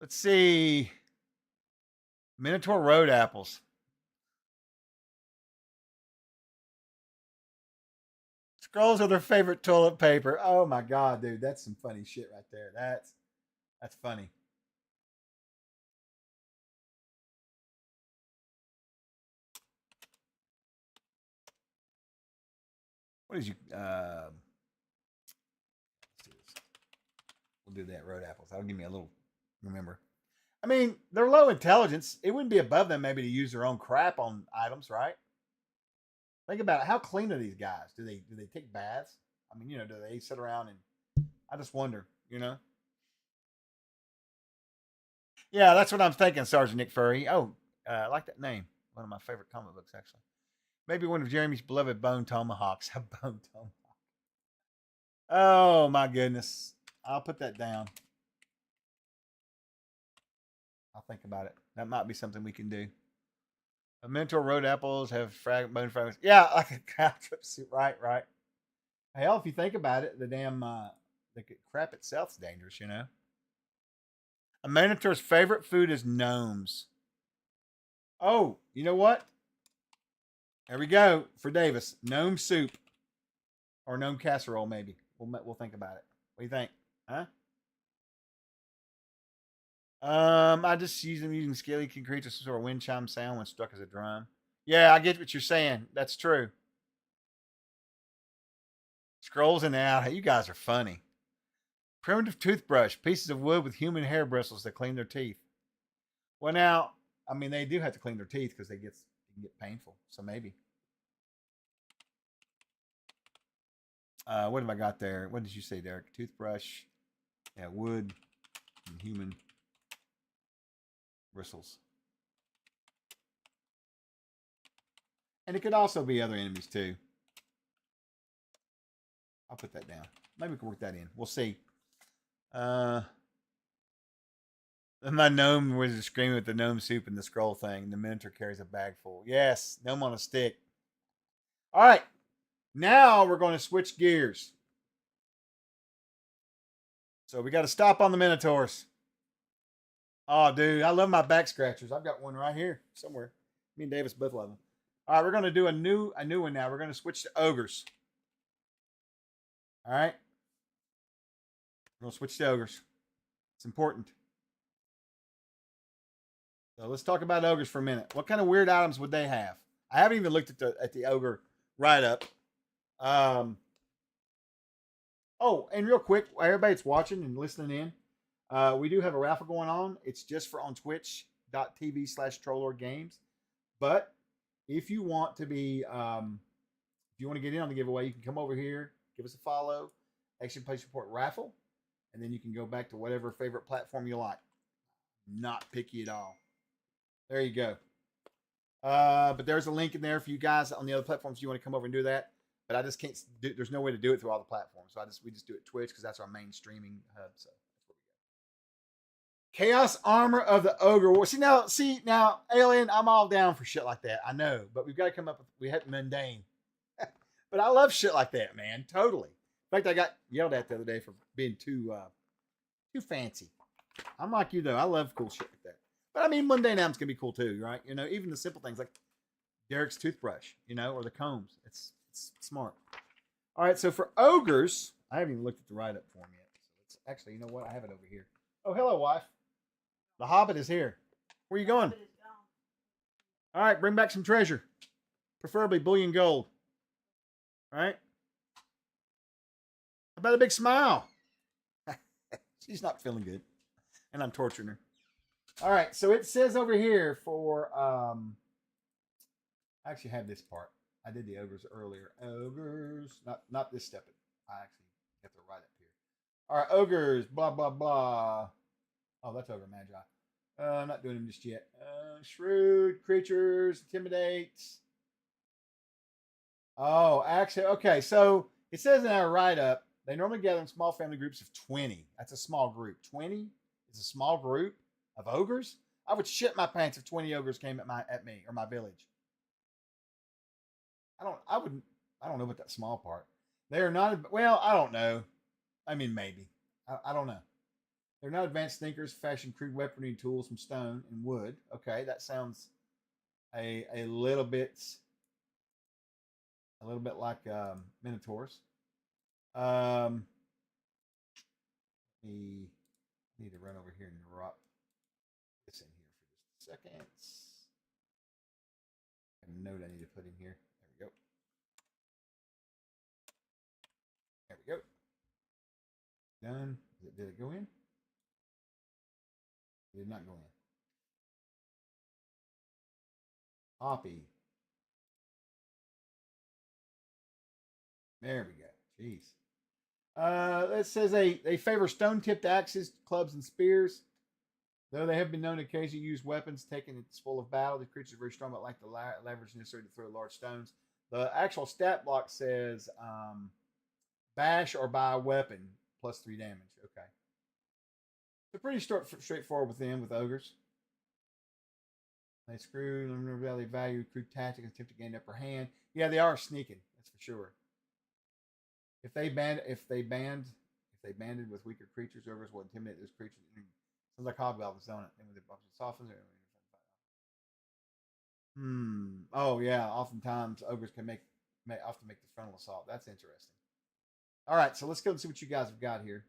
Let's see. Minotaur Road apples. Scrolls are their favorite toilet paper. Oh my god, dude, that's some funny shit right there. That's funny. What is you? Let's do this. We'll do that. Road apples. That'll give me a little. Remember. I mean, they're low intelligence. It wouldn't be above them maybe to use their own crap on items, right? Think about it. How clean are these guys? Do they take baths? I mean, you know, do they sit around and? I just wonder. You know. Yeah, that's what I'm thinking, Sergeant Nick Furry. Oh, I like that name. One of my favorite comic books, actually. Maybe one of Jeremy's beloved bone tomahawks. A bone tomahawk. Oh my goodness. I'll put that down. I'll think about it. That might be something we can do. A Mentor road apples have bone fragments. Yeah, like a cow trip suit. Right, right. Hell, if you think about it, the damn the crap itself's dangerous, you know. A Minotaur's favorite food is gnomes. Oh, you know what? There we go for Davis. Gnome soup or gnome casserole, maybe. We'll think about it. What do you think? Huh? I just use them using scaly can create some sort of wind chime sound when struck as a drum. Yeah, I get what you're saying. That's true. Scrolls in the out. You guys are funny. Primitive toothbrush, pieces of wood with human hair bristles that clean their teeth. Well, now, I mean, they do have to clean their teeth because it can get painful. So maybe. What have I got there? What did you say, Derek? Toothbrush, yeah, wood, and human bristles. And it could also be other enemies too. I'll put that down. Maybe we can work that in. We'll see. My gnome was screaming with the gnome soup and the scroll thing. The Minotaur carries a bag full. Yes, gnome on a stick. All right. Now we're going to switch gears. So we got to stop on the Minotaurs. Oh, dude, I love my back scratchers. I've got one right here somewhere. Me and Davis both love them. All right, we're going to do a new one now. We're going to switch to ogres. All right. We're going to switch to ogres. It's important. So let's talk about ogres for a minute. What kind of weird items would they have? I haven't even looked at the ogre write-up. Oh, and real quick, everybody that's watching and listening in, we do have a raffle going on. It's just for on twitch.tv/TrollLordGames. But if you want to be, if you want to get in on the giveaway, you can come over here, give us a follow, Action Play Support Raffle, and then you can go back to whatever favorite platform you like. Not picky at all. There you go. But there's a link in there for you guys on the other platforms if you want to come over and do that. But I just can't do, there's no way to do it through all the platforms. So we just do it Twitch because that's our main streaming hub. So Chaos armor of the ogre war. See now, Alien. I'm all down for shit like that. I know, but we've got to come up with we have mundane. But I love shit like that, man. Totally. In fact, I got yelled at the other day for being too fancy. I'm like you though. I love cool shit like that. But I mean, mundane items can be cool too, right? You know, even the simple things like Derek's toothbrush, you know, or the combs. It's smart. All right, so for ogres, I haven't even looked at the write-up form yet. So it's actually, you know what? I have it over here. Oh, hello, wife. The Hobbit is here. Where are you going? All right, bring back some treasure, preferably bullion gold. All right. How about a big smile? She's not feeling good, and I'm torturing her. All right, so it says over here for I actually have this part. I did the ogres earlier. Ogres, not this step. I actually have to write up here. All right, ogres, blah blah blah. Oh, that's ogre magi. I'm not doing them just yet. Shrewd creatures, intimidates. Oh, actually, okay. So it says in our write-up they normally gather in small family groups of 20. That's a small group. 20 is a small group of ogres. I would shit my pants if 20 ogres came at me or my village. I don't know about that small part. They are not, well, I don't know. I mean, maybe. I don't know. They're not advanced thinkers, fashion crude weaponry and tools from stone and wood. Okay, that sounds a little bit like minotaurs. We need to run over here and drop this in here for just a second. A note I need to put in here. There we go. There we go. Done. Did it go in? It did not go in. Copy. There we go. Jeez. It says they favor stone-tipped axes, clubs, and spears. Though they have been known to occasionally use weapons taken at the full of battle, the creatures are very strong, but like the leverage necessary to throw large stones. The actual stat block says bash or buy a weapon plus 3 damage. Okay. So pretty straightforward with them, with ogres. They screw, they value crude tactics and attempt to gain upper hand. Yeah, they are sneaking, that's for sure. If they banded with weaker creatures, ogres will intimidate those creatures. Sounds like hobgoblins, don't it? And with the buffs and softens it. Oh yeah. Oftentimes ogres can often make the frontal assault. That's interesting. All right, so let's go and see what you guys have got here.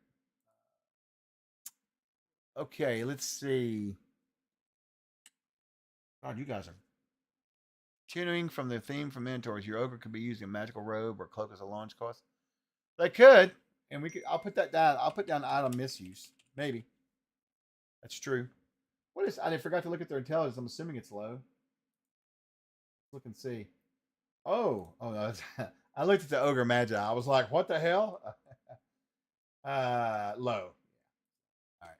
Okay, let's see. God, you guys are continuing from the theme from Minotaurs. Your ogre could be using a magical robe or cloak as a launch cost. They could, and we could. I'll put that down. I'll put down item misuse. Maybe. That's true. What is? I forgot to look at their intelligence. I'm assuming it's low. Look and see. Oh no! I looked at the ogre magi. I was like, what the hell? Low. All right.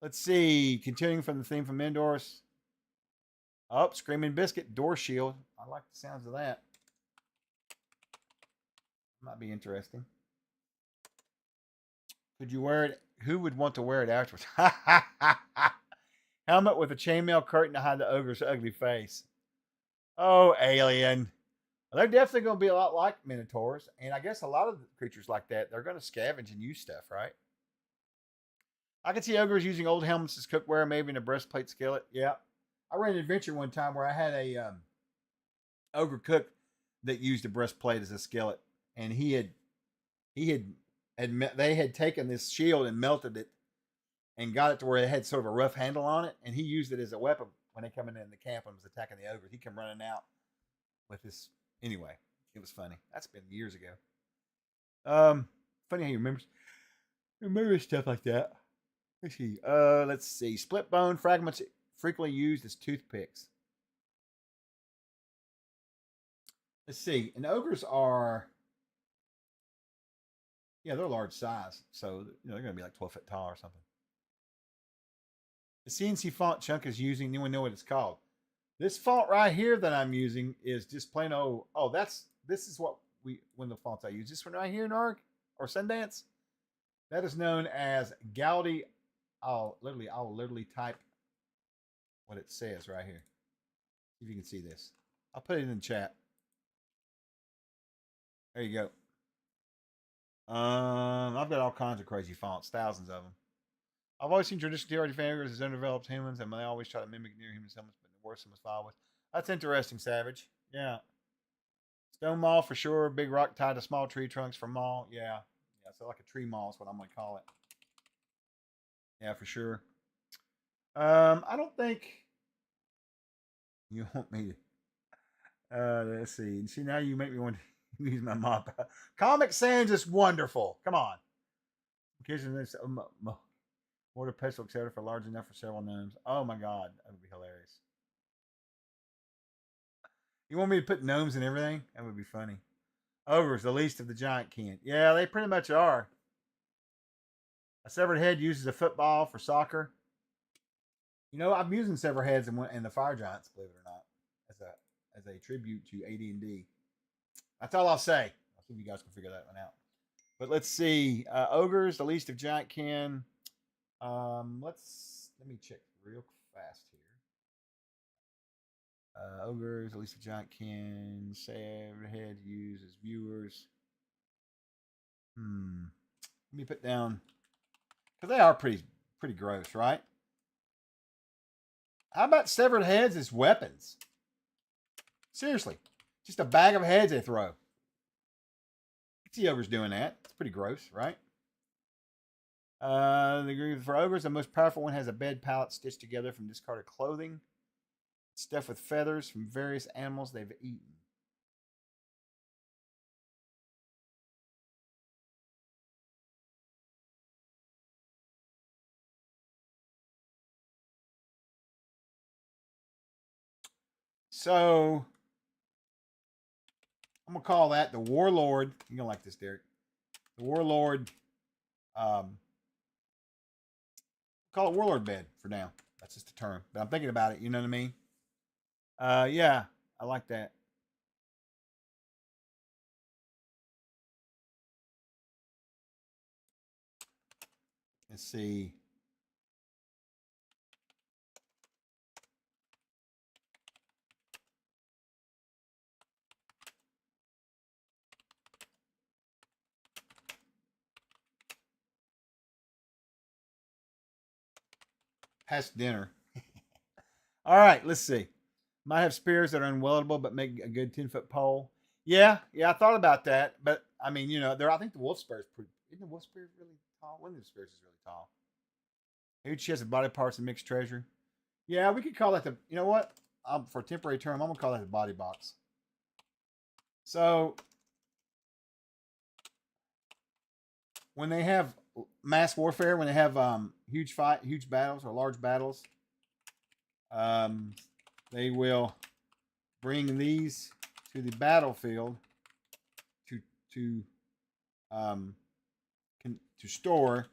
Let's see. Continuing from the theme from Minotaurs. Oh, Screaming Biscuit, Door Shield. I like the sounds of that. Might be interesting. Could you wear it? Who would want to wear it afterwards? Helmet with a chainmail curtain to hide the ogre's ugly face. Oh, Alien. Well, they're definitely going to be a lot like Minotaurs. And I guess a lot of creatures like that, they're going to scavenge and use stuff, right? I could see ogres using old helmets as cookware, maybe in a breastplate skillet. Yeah. I ran an adventure one time where I had a ogre cook that used a breastplate as a skillet. And they had taken this shield and melted it and got it to where it had sort of a rough handle on it. And he used it as a weapon when they come in the camp and was attacking the ogres. He came running out with this. Anyway, it was funny. That's been years ago. Funny how you remember stuff like that. Let's see. Split bone fragments frequently used as toothpicks. Let's see. And ogres are, yeah, they're large size. So, they're going to be like 12 foot tall or something. The CNC font Chunk is using, anyone know what it's called? This font right here that I'm using is just plain old. Oh, this is one of the fonts I use. This one right here in ARG or Sundance. That is known as Gaudi I'll literally type what it says right here. See if you can see this. I'll put it in the chat. There you go. I've got all kinds of crazy fonts, thousands of them. I've always seen traditional TRD fingers as undeveloped humans, and they always try to mimic near human semblance, but the worst must follow with. That's interesting, Savage. Yeah. Stone mall for sure. Big rock tied to small tree trunks for mall. Yeah. Yeah, so like a tree mall is what I'm going to call it. Yeah, for sure. I don't think you want me to. Let's see. See, now you make me want to use my mop. Comic Sans is wonderful. Come on. Kitchen this mortar pestle, etc. for large enough for several gnomes. Oh my god, that would be hilarious. You want me to put gnomes in everything? That would be funny. Ogres, the least of the giant kin. Yeah, they pretty much are. A severed head uses a football for soccer. You know, I'm using severed heads in the Fire Giants, believe it or not, as a tribute to AD&D. That's all I'll say. I'll see if you guys can figure that one out. But let's see. Ogres, the least of giant kin. Let me check real fast here. Ogres, the least of giant kin. Severed head used as viewers. Let me put down, because they are pretty gross, right? How about severed heads as weapons? Seriously, just a bag of heads they throw. I see ogres doing that. It's pretty gross, right? For ogres, the most powerful one has a bed pallet stitched together from discarded clothing, stuffed with feathers from various animals they've eaten. So I'm gonna call that the Warlord. You're gonna like this, Derek. The Warlord. Call it Warlord bed for now. That's just a term, but I'm thinking about it. You know what I mean? Yeah, I like that. Let's see. Past dinner. All right, let's see. Might have spears that are unweldable but make a good 10-foot pole. Yeah, I thought about that, but I mean, you know, I think the wolf spear is pretty. Isn't the wolf spear really tall? One of the spears is really tall. Maybe she has the body parts and mixed treasure. Yeah, we could call that the. You know what? For a temporary term, I'm gonna call that the body box. So when they have mass warfare, when they have huge battles or large battles, they will bring these to the battlefield to store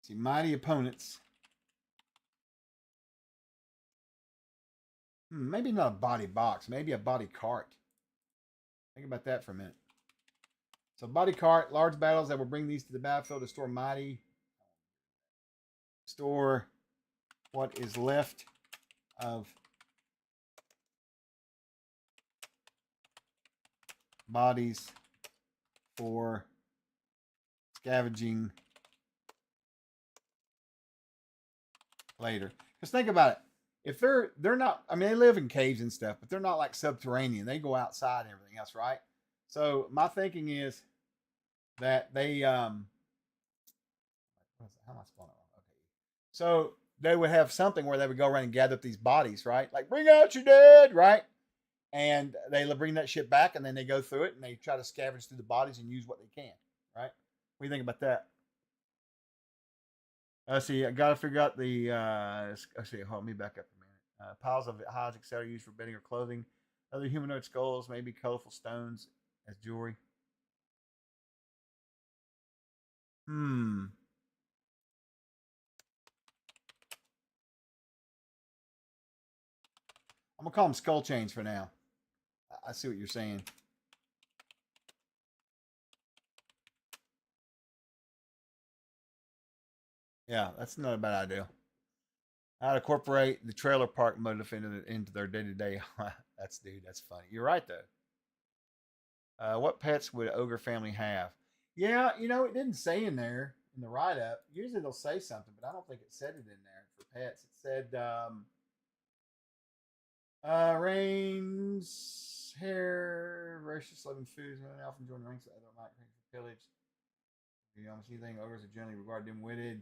mighty opponents. Maybe not a body box, maybe a body cart. Think about that for a minute. So body cart, large battles that will bring these to the battlefield to store what is left of bodies for scavenging later. Because think about it. If they're not, I mean, they live in caves and stuff, but they're not like subterranean. They go outside and everything else, right? So my thinking is that they how am I spelling it wrong? Okay. So they would have something where they would go around and gather up these bodies, right? Like, bring out your dead, right? And they bring that shit back, and then they go through it and they try to scavenge through the bodies and use what they can, right? What do you think about that? See, I got to figure out the. Let's see, hold me back up a minute. Piles of hides, etc., used for bedding or clothing. Other humanoid skulls, maybe colorful stones as jewelry. I'm gonna call them skull chains for now. I see what you're saying. Yeah, that's not a bad idea. How to incorporate the trailer park motif into their day to day. That's funny. You're right though. What pets would ogre family have? Yeah, it didn't say in there in the write up. Usually they'll say something, but I don't think it said it in there for pets. It said rains, hair, voracious, loving foods, and often join ranks of other might for pillage. You almost anything ogres are generally regarded dim-witted.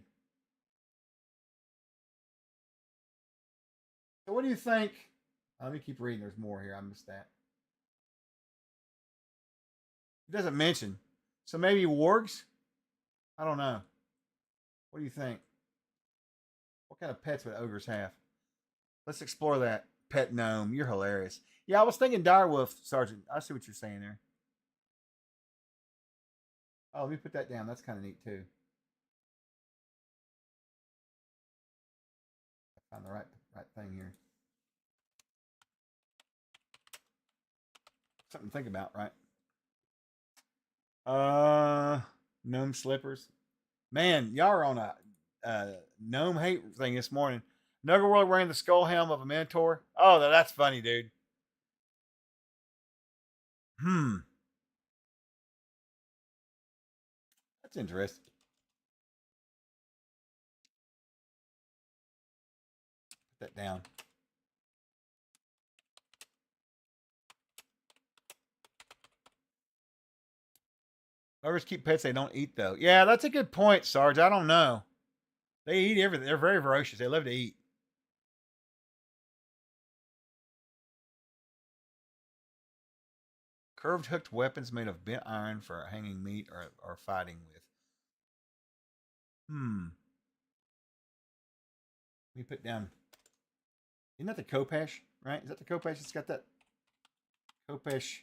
So what do you think? Let me keep reading. There's more here. I missed that. It doesn't mention. So maybe wargs? I don't know. What do you think? What kind of pets would ogres have? Let's explore that. Pet gnome. You're hilarious. Yeah, I was thinking direwolf, Sergeant. I see what you're saying there. Oh, let me put that down. That's kind of neat too. I found the right thing here. Something to think about, right? Gnome slippers. Man, y'all are on a gnome hate thing this morning. Nuggerworld wearing the skull helm of a Minotaur. Oh, that's funny, dude. That's interesting. Put that down. Ogres keep pets they don't eat, though. Yeah, that's a good point, Sarge. I don't know. They eat everything. They're very ferocious. They love to eat. Curved hooked weapons made of bent iron for hanging meat or fighting with. Let me put down. Isn't that the Khopesh, right? Is that the Khopesh? It's got that Khopesh.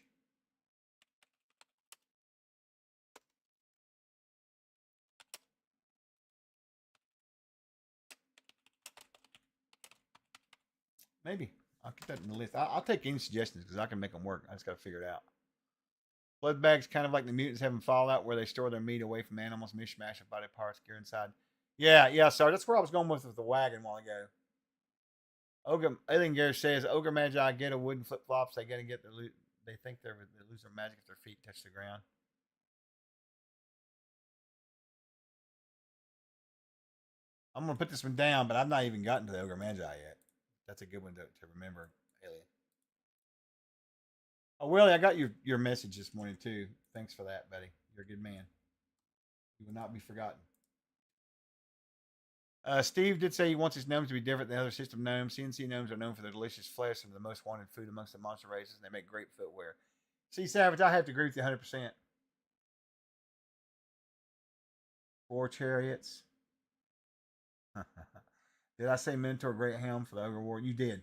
Maybe. I'll keep that in the list. I'll take any suggestions because I can make them work. I just got to figure it out. Blood bags, kind of like the mutants having Fallout, where they store their meat away from animals, mishmash of body parts, gear inside. Yeah, sorry. That's where I was going with the wagon a while ago. Ogre Alien Gear says Ogre Magi get a wooden flip flops. They gotta get their loot. They think they lose their magic if their feet touch the ground. I'm gonna put this one down, but I've not even gotten to the Ogre Magi yet. That's a good one to remember, Alien. Oh, Willie, I got your message this morning too. Thanks for that, buddy. You're a good man. You will not be forgotten. Steve did say he wants his gnomes to be different than other system gnomes. CNC gnomes are known for their delicious flesh and the most wanted food amongst the monster races, and they make great footwear. See, Savage, I have to agree with you 100%. 4 chariots. Did I say Mentor Great Helm for the Ogre War? You did.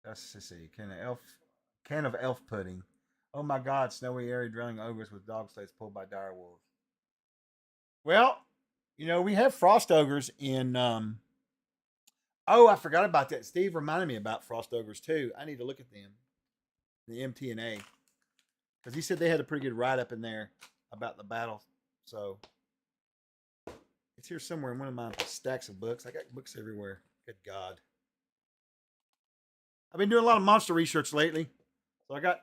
Let's see. Can of elf pudding. Oh my God! Snowy area drilling ogres with dog sleds pulled by dire wolves. Well, we have frost ogres in. Oh, I forgot about that. Steve reminded me about frost ogres too. I need to look at them. The MTNA, because he said they had a pretty good write up in there about the battle. So it's here somewhere in one of my stacks of books. I got books everywhere. Good God. I've been doing a lot of monster research lately. So I got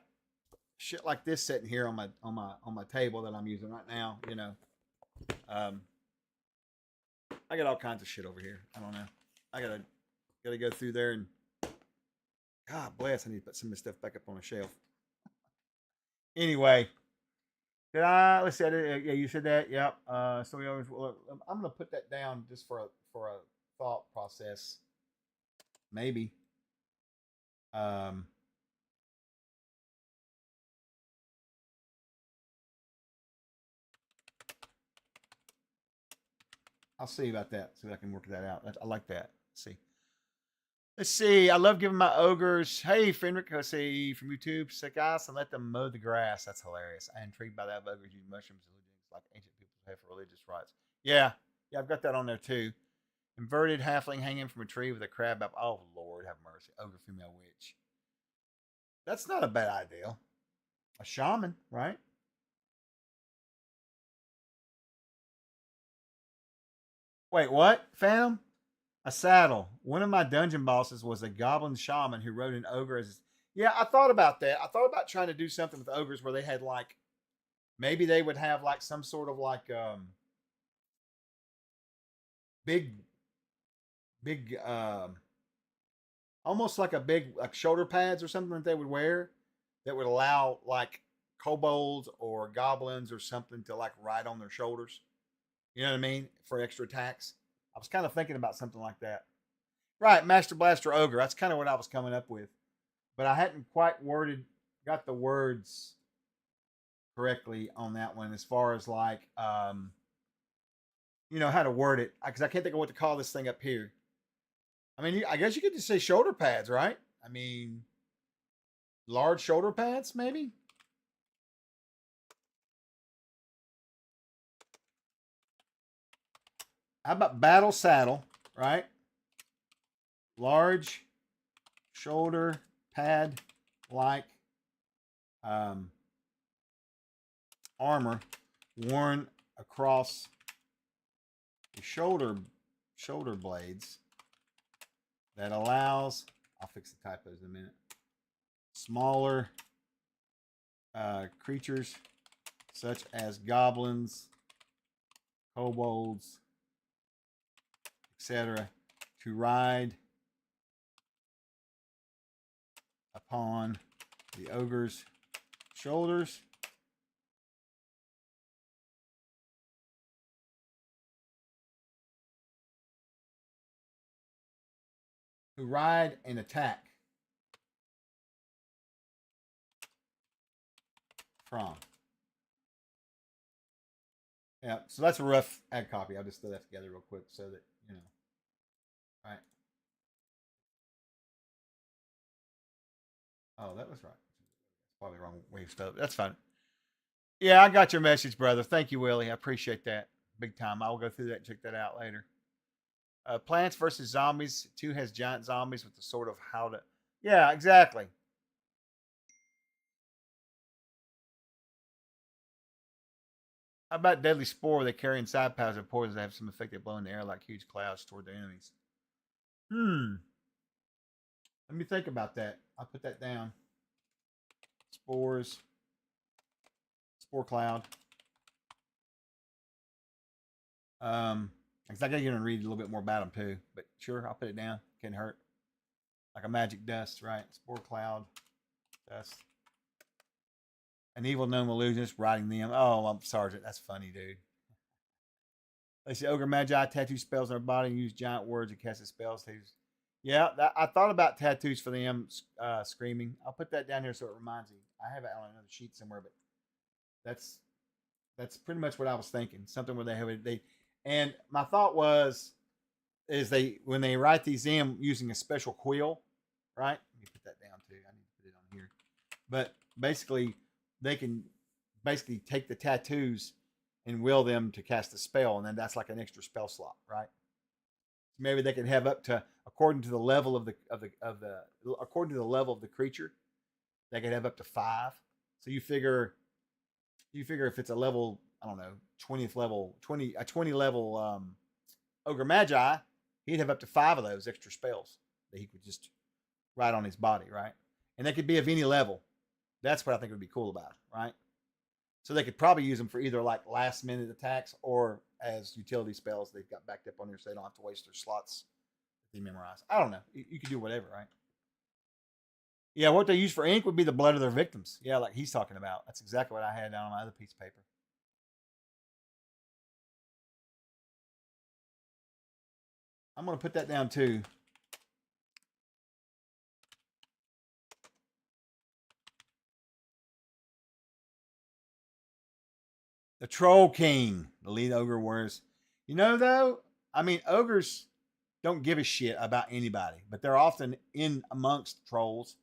shit like this sitting here on my table that I'm using right now, I got all kinds of shit over here. I don't know. I gotta go through there and God bless, I need to put some of this stuff back up on a shelf. Anyway, let's see. Yeah, you said that. Yep. So we always. Well, I'm gonna put that down just for a thought process. Maybe. I'll see about that. See if I can work that out. I like that. Let's see. I love giving my ogres. Hey, Fenric, let's see from YouTube. Sick ass and let them mow the grass. That's hilarious. I'm intrigued by that. Ogres use mushrooms like ancient people have for religious rites. Yeah, I've got that on there too. Inverted halfling hanging from a tree with a crab up. Oh Lord, have mercy. Ogre female witch. That's not a bad idea. A shaman, right? Wait, what? Phantom? A saddle. One of my dungeon bosses was a goblin shaman who rode an ogre as. Yeah, I thought about that. I thought about trying to do something with ogres where they had like, maybe they would have like some sort of like big, big, almost like a big like shoulder pads or something that they would wear that would allow like kobolds or goblins or something to like ride on their shoulders. You know what I mean? For extra attacks. I was kind of thinking about something like that. Right, Master Blaster Ogre. That's kind of what I was coming up with. But I hadn't quite got the words correctly on that one as far as like, how to word it. Because I can't think of what to call this thing up here. I mean, I guess you could just say shoulder pads, right? I mean, large shoulder pads, maybe? How about battle saddle, right? Large shoulder pad like armor worn across the shoulder blades that allows, I'll fix the typos in a minute, smaller creatures such as goblins, kobolds, etc., to ride upon the ogre's shoulders. Who ride and attack from. Yeah, so that's a rough ad copy. I'll just throw that together real quick so that, right. Oh, that was right. Probably the wrong way of stuff. That's fine. Yeah, I got your message, brother. Thank you, Willie. I appreciate that. Big time. I will go through that and check that out later. Plants versus Zombies 2 has giant zombies with the sort of how to. Yeah, exactly. How about Deadly Spore? They carry inside powders of poison that have some effect at blowing the air like huge clouds toward their enemies. Let me think about that. I'll put that down. Spores. Spore cloud. Because I gotta get and read a little bit more about them too. But sure, I'll put it down. Can't hurt. Like a magic dust, right? Spore cloud. Dust. An evil gnome illusionist riding them. Oh, I'm Sergeant. That's funny, dude. They say Ogre Magi tattoo spells on their body and use giant words and cast spells. Yeah, I thought about tattoos for them screaming. I'll put that down here so it reminds you. I have it on another sheet somewhere, but that's pretty much what I was thinking. Something where they and my thought is when they write these in using a special quill, right? Let me put that down too. I need to put it on here. But basically, they can basically take the tattoos and will them to cast a spell, and then that's like an extra spell slot, right? Maybe they can have up to, according to the level of the creature, they could have up to 5. So you figure if it's a level, I don't know, 20th level, 20 level Ogre Magi, he'd have up to 5 of those extra spells that he could just write on his body, right? And they could be of any level. That's what I think would be cool about it, right? So they could probably use them for either like last minute attacks or as utility spells they've got backed up on here so they don't have to waste their slots that they memorize. I don't know. You could do whatever, right? Yeah, what they use for ink would be the blood of their victims. Yeah, like he's talking about. That's exactly what I had down on my other piece of paper. I'm going to put that down too. The Troll King, the lead ogre wears. Though, I mean, ogres don't give a shit about anybody, but they're often in amongst trolls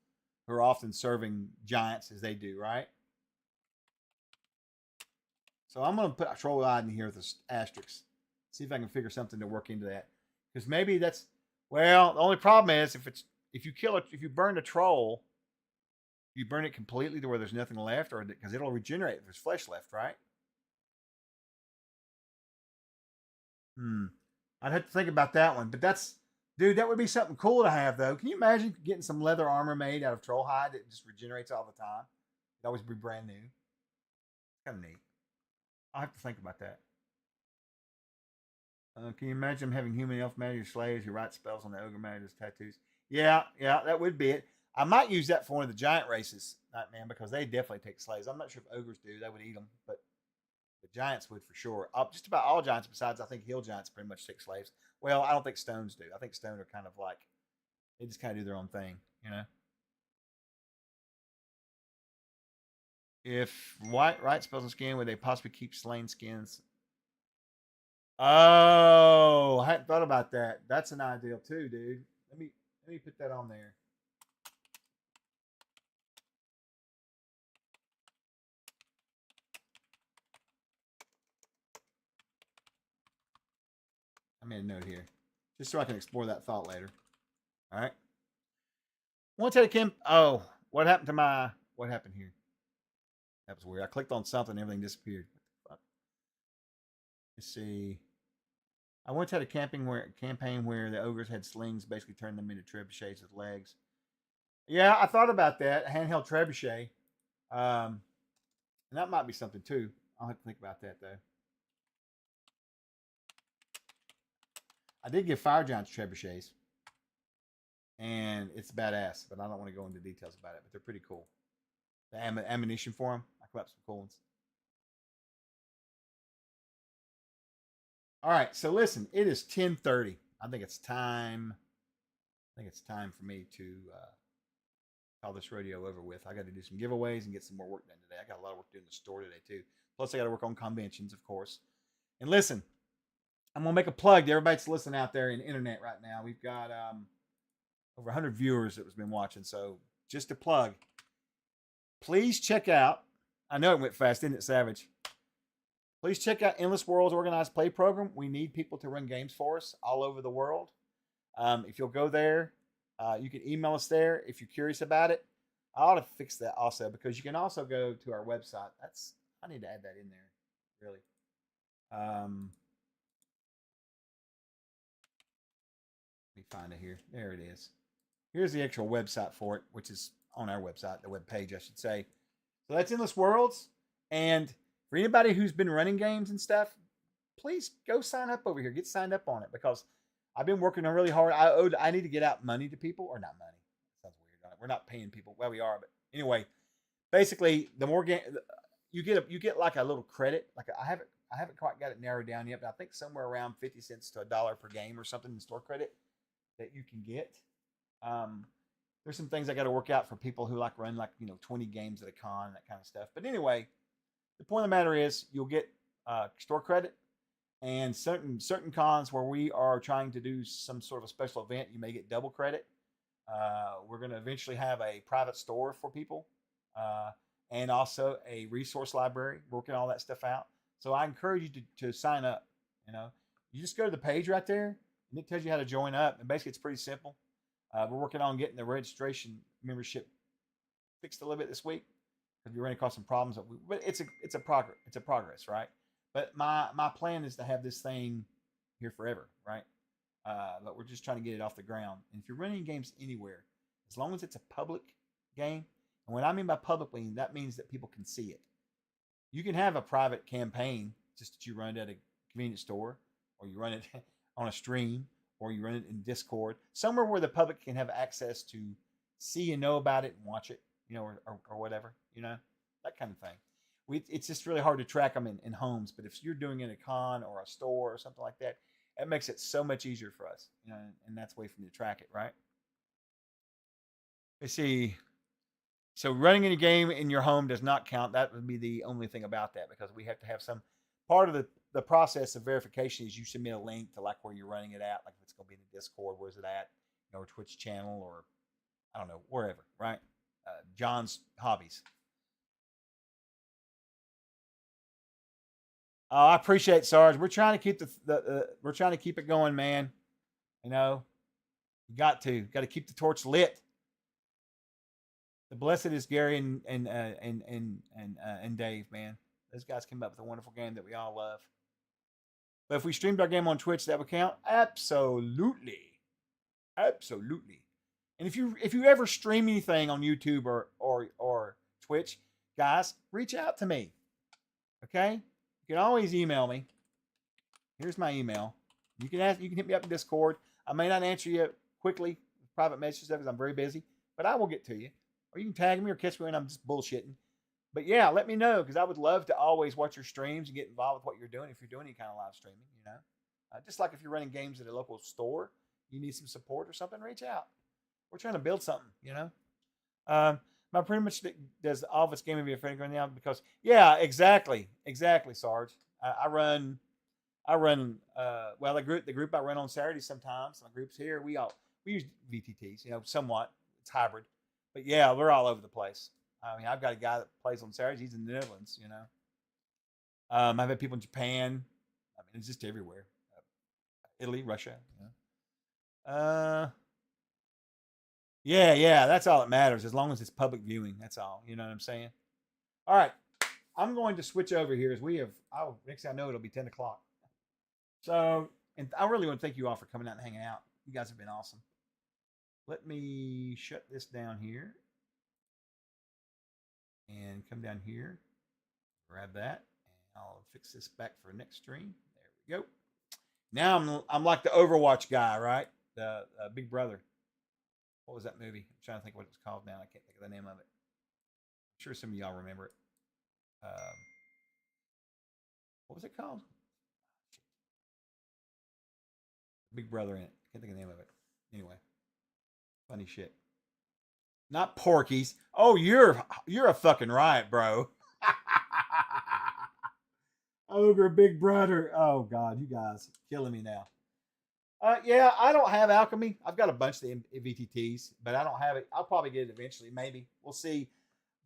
who are often serving giants as they do, right? So I'm going to put a troll eyed in here with this asterisk. See if I can figure something to work into that. Because maybe that's, well, the only problem is if you burn a troll, you burn it completely to where there's nothing left, or because it'll regenerate if there's flesh left, right? I'd have to think about that one. But that's, dude, that would be something cool to have, though. Can you imagine getting some leather armor made out of troll hide that just regenerates all the time? It'd always be brand new. Kind of neat. I'll have to think about that. Can you imagine them having human elf magic slaves who write spells on the ogre magic as tattoos? Yeah, that would be it. I might use that for one of the giant races, Nightman, because they definitely take slaves. I'm not sure if ogres do; they would eat them, but the giants would for sure. Just about all giants, besides I think hill giants, pretty much take slaves. Well, I don't think stones do. I think stone are kind of like they just kind of do their own thing, you know. If white right spells on skin, would they possibly keep slain skins? Oh, I hadn't thought about that. That's an ideal too, dude. Let me put that on there. I made a note here, just so I can explore that thought later. All right. Once had a camp. Oh, what happened to my? What happened here? That was weird. I clicked on something, and everything disappeared. Let's see. I once had a campaign where the ogres had slings, basically turned them into trebuchets with legs. Yeah, I thought about that handheld trebuchet, and that might be something too. I'll have to think about that though. I did give Fire Giants trebuchets, and it's badass, but I don't want to go into details about it. But they're pretty cool. The ammunition for them, I collect some cool ones. All right, so listen, it is 10:30. I think it's time. I think it's time for me to call this rodeo over with. I got to do some giveaways and get some more work done today. I got a lot of work to do in the store today too. Plus, I got to work on conventions, of course. And listen, I'm gonna make a plug to everybody that's listening out there in the internet right now. We've got over 100 viewers that has been watching. So just a plug. Please check out. I know it went fast, didn't it, Savage? Please check out Endless World's organized play program. We need people to run games for us all over the world. If you'll go there, you can email us there if you're curious about it. I ought to fix that also because you can also go to our website. I need to add that in there, really. Let me find it here. There it is. Here's the actual website for it, which is on our website, the web page, I should say. So that's Endless Worlds. And for anybody who's been running games and stuff, please go sign up over here. Get signed up on it because I've been working on really hard. I need to get out money to people, or not money. That sounds weird. We're not paying people. Well, we are, but anyway, basically, the more game you get like a little credit. Like I haven't quite got it narrowed down yet, but I think somewhere around 50 cents to $1 per game or something in store credit that you can get. There's some things I got to work out for people who like run 20 games at a con and that kind of stuff. But anyway, the point of the matter is you'll get store credit, and certain cons where we are trying to do some sort of a special event, you may get double credit. We're going to eventually have a private store for people, and also a resource library, working all that stuff out. So I encourage you to sign up. You just go to the page right there, and it tells you how to join up. And basically, it's pretty simple. We're working on getting the registration membership fixed a little bit this week because we're running across some problems. But it's a progress, right? But my plan is to have this thing here forever, right? But we're just trying to get it off the ground. And if you're running games anywhere, as long as it's a public game, and what I mean by publicly, that means that people can see it. You can have a private campaign just that you run at a convenience store, or you run it on a stream, or you run it in Discord, somewhere where the public can have access to see and know about it and watch it, or whatever, that kind of thing. It's just really hard to track them in homes, but if you're doing it in a con or a store or something like that, it makes it so much easier for us, and that's a way for me to track it, right? Let's see. So running any game in your home does not count. That would be the only thing about that, because we have to have some part of the process of verification is you submit a link to where you're running it at, like if it's going to be in the Discord, where's it at, or Twitch channel, or I don't know, wherever, right? John's hobbies. I appreciate Sarge. We're trying to keep we're trying to keep it going, man. You got to keep the torch lit. The blessed is Gary and Dave, man. Those guys came up with a wonderful game that we all love. But if we streamed our game on Twitch, that would count? Absolutely. Absolutely. And if you ever stream anything on YouTube or Twitch, guys, reach out to me. Okay? You can always email me. Here's my email. You can hit me up in Discord. I may not answer you quickly, private messages because I'm very busy, but I will get to you. Or you can tag me or catch me when I'm just bullshitting. But yeah, let me know because I would love to always watch your streams and get involved with what you're doing if you're doing any kind of live streaming, you know. Just like if you're running games at a local store, you need some support or something, reach out. We're trying to build something, you know. My pretty much does all of its game of your friend right now because yeah, exactly, Sarge. I run well the group I run on Saturdays sometimes. My group's here. We use VTTs, you know, somewhat. It's hybrid, but yeah, we're all over the place. I mean, I've got a guy that plays on Saturdays. He's in the Netherlands, you know. I've had people in Japan. I mean, it's just everywhere. Italy, Russia. You know. Yeah. That's all that matters. As long as it's public viewing, that's all. You know what I'm saying? All right, I'm going to switch over here as we have. Oh, next thing I know, it'll be 10 o'clock. So, and I really want to thank you all for coming out and hanging out. You guys have been awesome. Let me shut this down here. And come down here, grab that, and I'll fix this back for next stream. There we go. Now I'm like the Overwatch guy, right? The Big Brother. What was that movie? I'm trying to think what it's called now. I can't think of the name of it. I'm sure some of y'all remember it. What was it called? Big Brother in it. Can't think of the name of it. Anyway, funny shit. Not Porky's. Oh, you're a fucking riot, bro. Ogre Big Brother. Oh God, you guys killing me now. Yeah, I don't have alchemy. I've got a bunch of the VTTs, but I don't have it. I'll probably get it eventually. Maybe we'll see.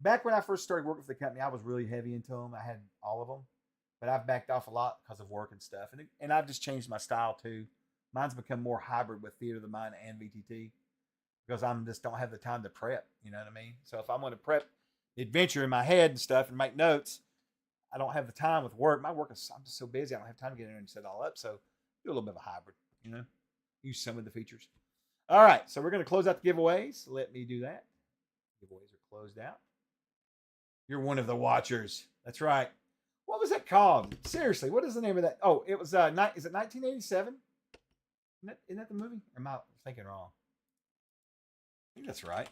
Back when I first started working for the company, I was really heavy into them. I had all of them, but I've backed off a lot because of work and stuff, and I've just changed my style too. Mine's become more hybrid with Theater of the Mind and VTT. Because I'm just don't have the time to prep, you know what I mean? So if I'm going to prep the adventure in my head and stuff and make notes, I don't have the time with work. I'm just so busy. I don't have time to get in there and set it all up. So do a little bit of a hybrid, you know, use some of the features. All right. So we're going to close out the giveaways. Let me do that. Giveaways are closed out. You're one of the watchers. That's right. What was that called? Seriously, what is the name of that? Oh, it was, is it 1987? Isn't that the movie? Or am I thinking wrong? I think that's right.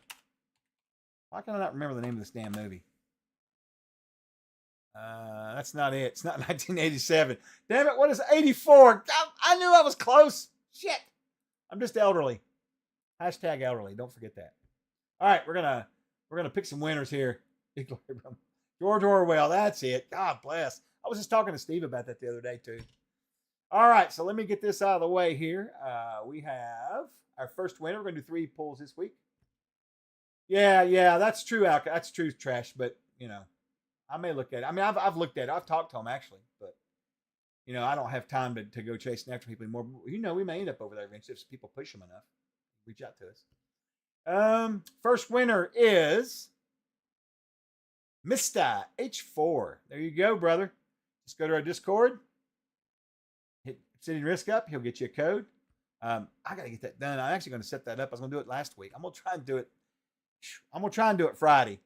Why can I not remember the name of this damn movie? That's not it. It's not 1987. Damn it, what is 84? God, I knew I was close. Shit. I'm just elderly. Hashtag elderly. Don't forget that. All right, we're gonna pick some winners here. George Orwell, that's it. God bless. I was just talking to Steve about that the other day too. All right, so let me get this out of the way here. We have our first winner. We're gonna do 3 pulls this week. Yeah, that's true, Alka. That's true, Trash. But you know, I may look at it. I mean, I've looked at it. I've talked to him actually, but you know, I don't have time to go chasing after people anymore. You know, we may end up over there eventually if people push them enough. Reach out to us. First winner is Mr. H4. There you go, brother. Just go to our Discord. Hit Obsidian Risk up. He'll get you a code. I got to get that done. I'm actually going to set that up. I was going to do it last week. I'm going to try and do it Friday.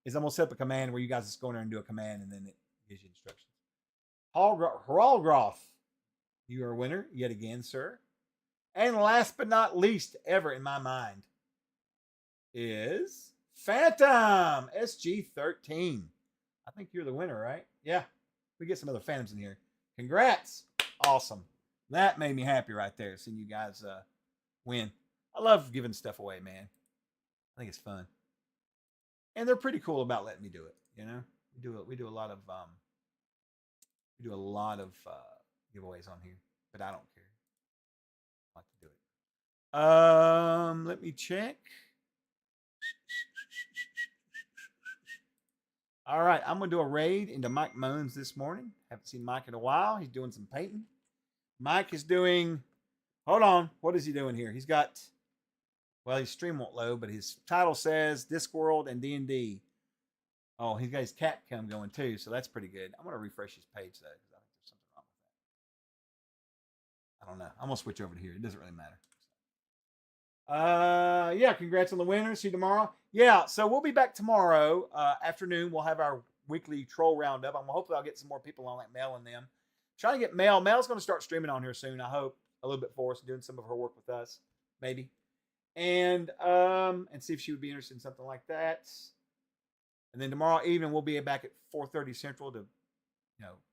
I'm going to set up a command where you guys just go in there and do a command and then it gives you instructions. Haralgroth, you are a winner yet again, sir. And last but not least ever in my mind is Phantom SG13. I think you're the winner, right? Yeah. We get some other Phantoms in here. Congrats. Awesome. That made me happy right there, seeing you guys win. I love giving stuff away, man. I think it's fun. And they're pretty cool about letting me do it, you know? We do a lot of giveaways on here, but I don't care. I like to do it. Let me check. All right, I'm gonna do a raid into Mike Moans this morning. Haven't seen Mike in a while. He's doing some painting. Mike is doing. Hold on, what is he doing here? He's got. Well, his stream won't load, but his title says Discworld and D&D. Oh, he's got his Capcom going too, so that's pretty good. I'm gonna refresh his page though, because I think there's something wrong with don't know. I'm gonna switch over to here. It doesn't really matter. Yeah, congrats on the winner. See you tomorrow. Yeah, so we'll be back tomorrow afternoon. We'll have our weekly troll roundup. Hopefully I'll get some more people on, like Mel and them. Trying to get Mel. Mel's going to start streaming on here soon. I hope a little bit for us, doing some of her work with us, maybe, and see if she would be interested in something like that. And then tomorrow evening we'll be back at 4:30 Central to,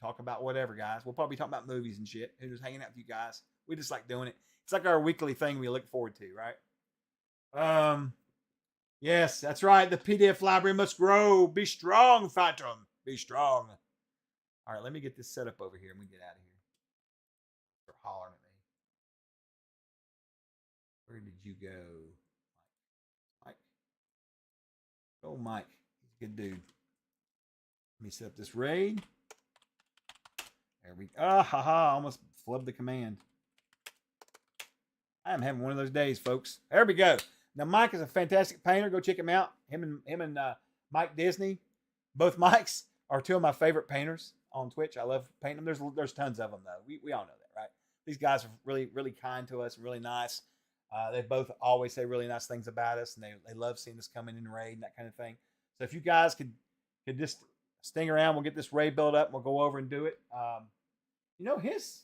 talk about whatever, guys. We'll probably talk about movies and shit. And just hanging out with you guys. We just like doing it. It's like our weekly thing we look forward to, right? Yes, that's right. The PDF library must grow. Be strong, Phantom. Be strong. All right, let me get this set up over here and we get out of here. They're hollering at me. Where did you go? Mike. Oh, Mike. He's a good dude. Let me set up this raid. There we go. I almost flubbed the command. I'm having one of those days, folks. There we go. Now, Mike is a fantastic painter. Go check him out. Him and Mike Disney. Both Mikes are two of my favorite painters on Twitch. I love painting them. There's tons of them, though. We all know that, right? These guys are really, really kind to us and really nice. They both always say really nice things about us, and they love seeing us come in and raid and that kind of thing. So if you guys could just sting around, we'll get this raid built up, and we'll go over and do it. His...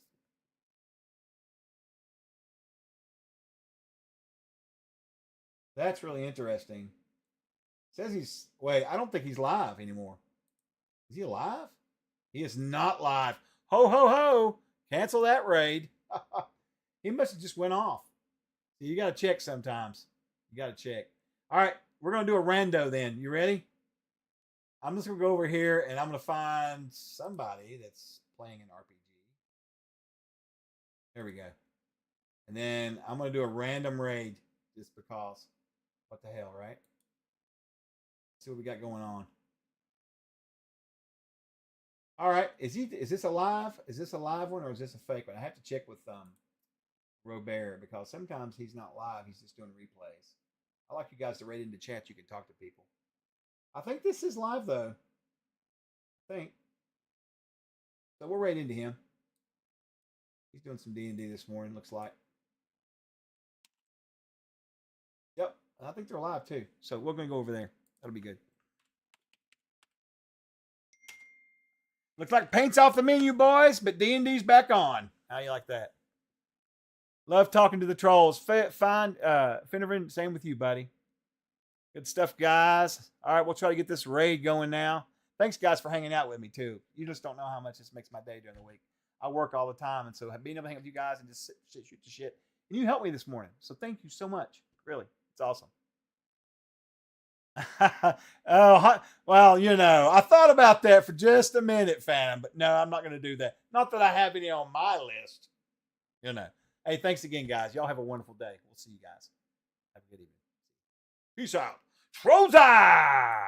That's really interesting. It says wait, I don't think he's live anymore. Is he alive? He is not live. Ho, ho, ho. Cancel that raid. He must have just went off. So you got to check sometimes. You got to check. All right, we're going to do a rando then. You ready? I'm just going to go over here and I'm going to find somebody that's playing an RPG. There we go. And then I'm going to do a random raid just because. What the hell, right? Let's see what we got going on. All right, is this a live? Is this a live one or is this a fake one? I have to check with Robert because sometimes he's not live. He's just doing replays. I like you guys to rate into chat. You can talk to people. I think this is live though. I think. So we'll rate into him. He's doing some D&D this morning. Looks like. Yep. I think they're live too. So we're going to go over there. That'll be good. Looks like paint's off the menu, boys, but D&D's back on. How you like that? Love talking to the trolls. Fine. Finneran, same with you, buddy. Good stuff, guys. All right, we'll try to get this raid going now. Thanks, guys, for hanging out with me, too. You just don't know how much this makes my day during the week. I work all the time, and so being able to hang out with you guys and just shoot the shit. And you helped me this morning, so thank you so much. Really. It's awesome. Oh, well, I thought about that for just a minute, Phantom, but no, I'm not going to do that. Not that I have any on my list. Hey, thanks again, guys. Y'all have a wonderful day. We'll see you guys. Have a good evening. Peace out. Troza!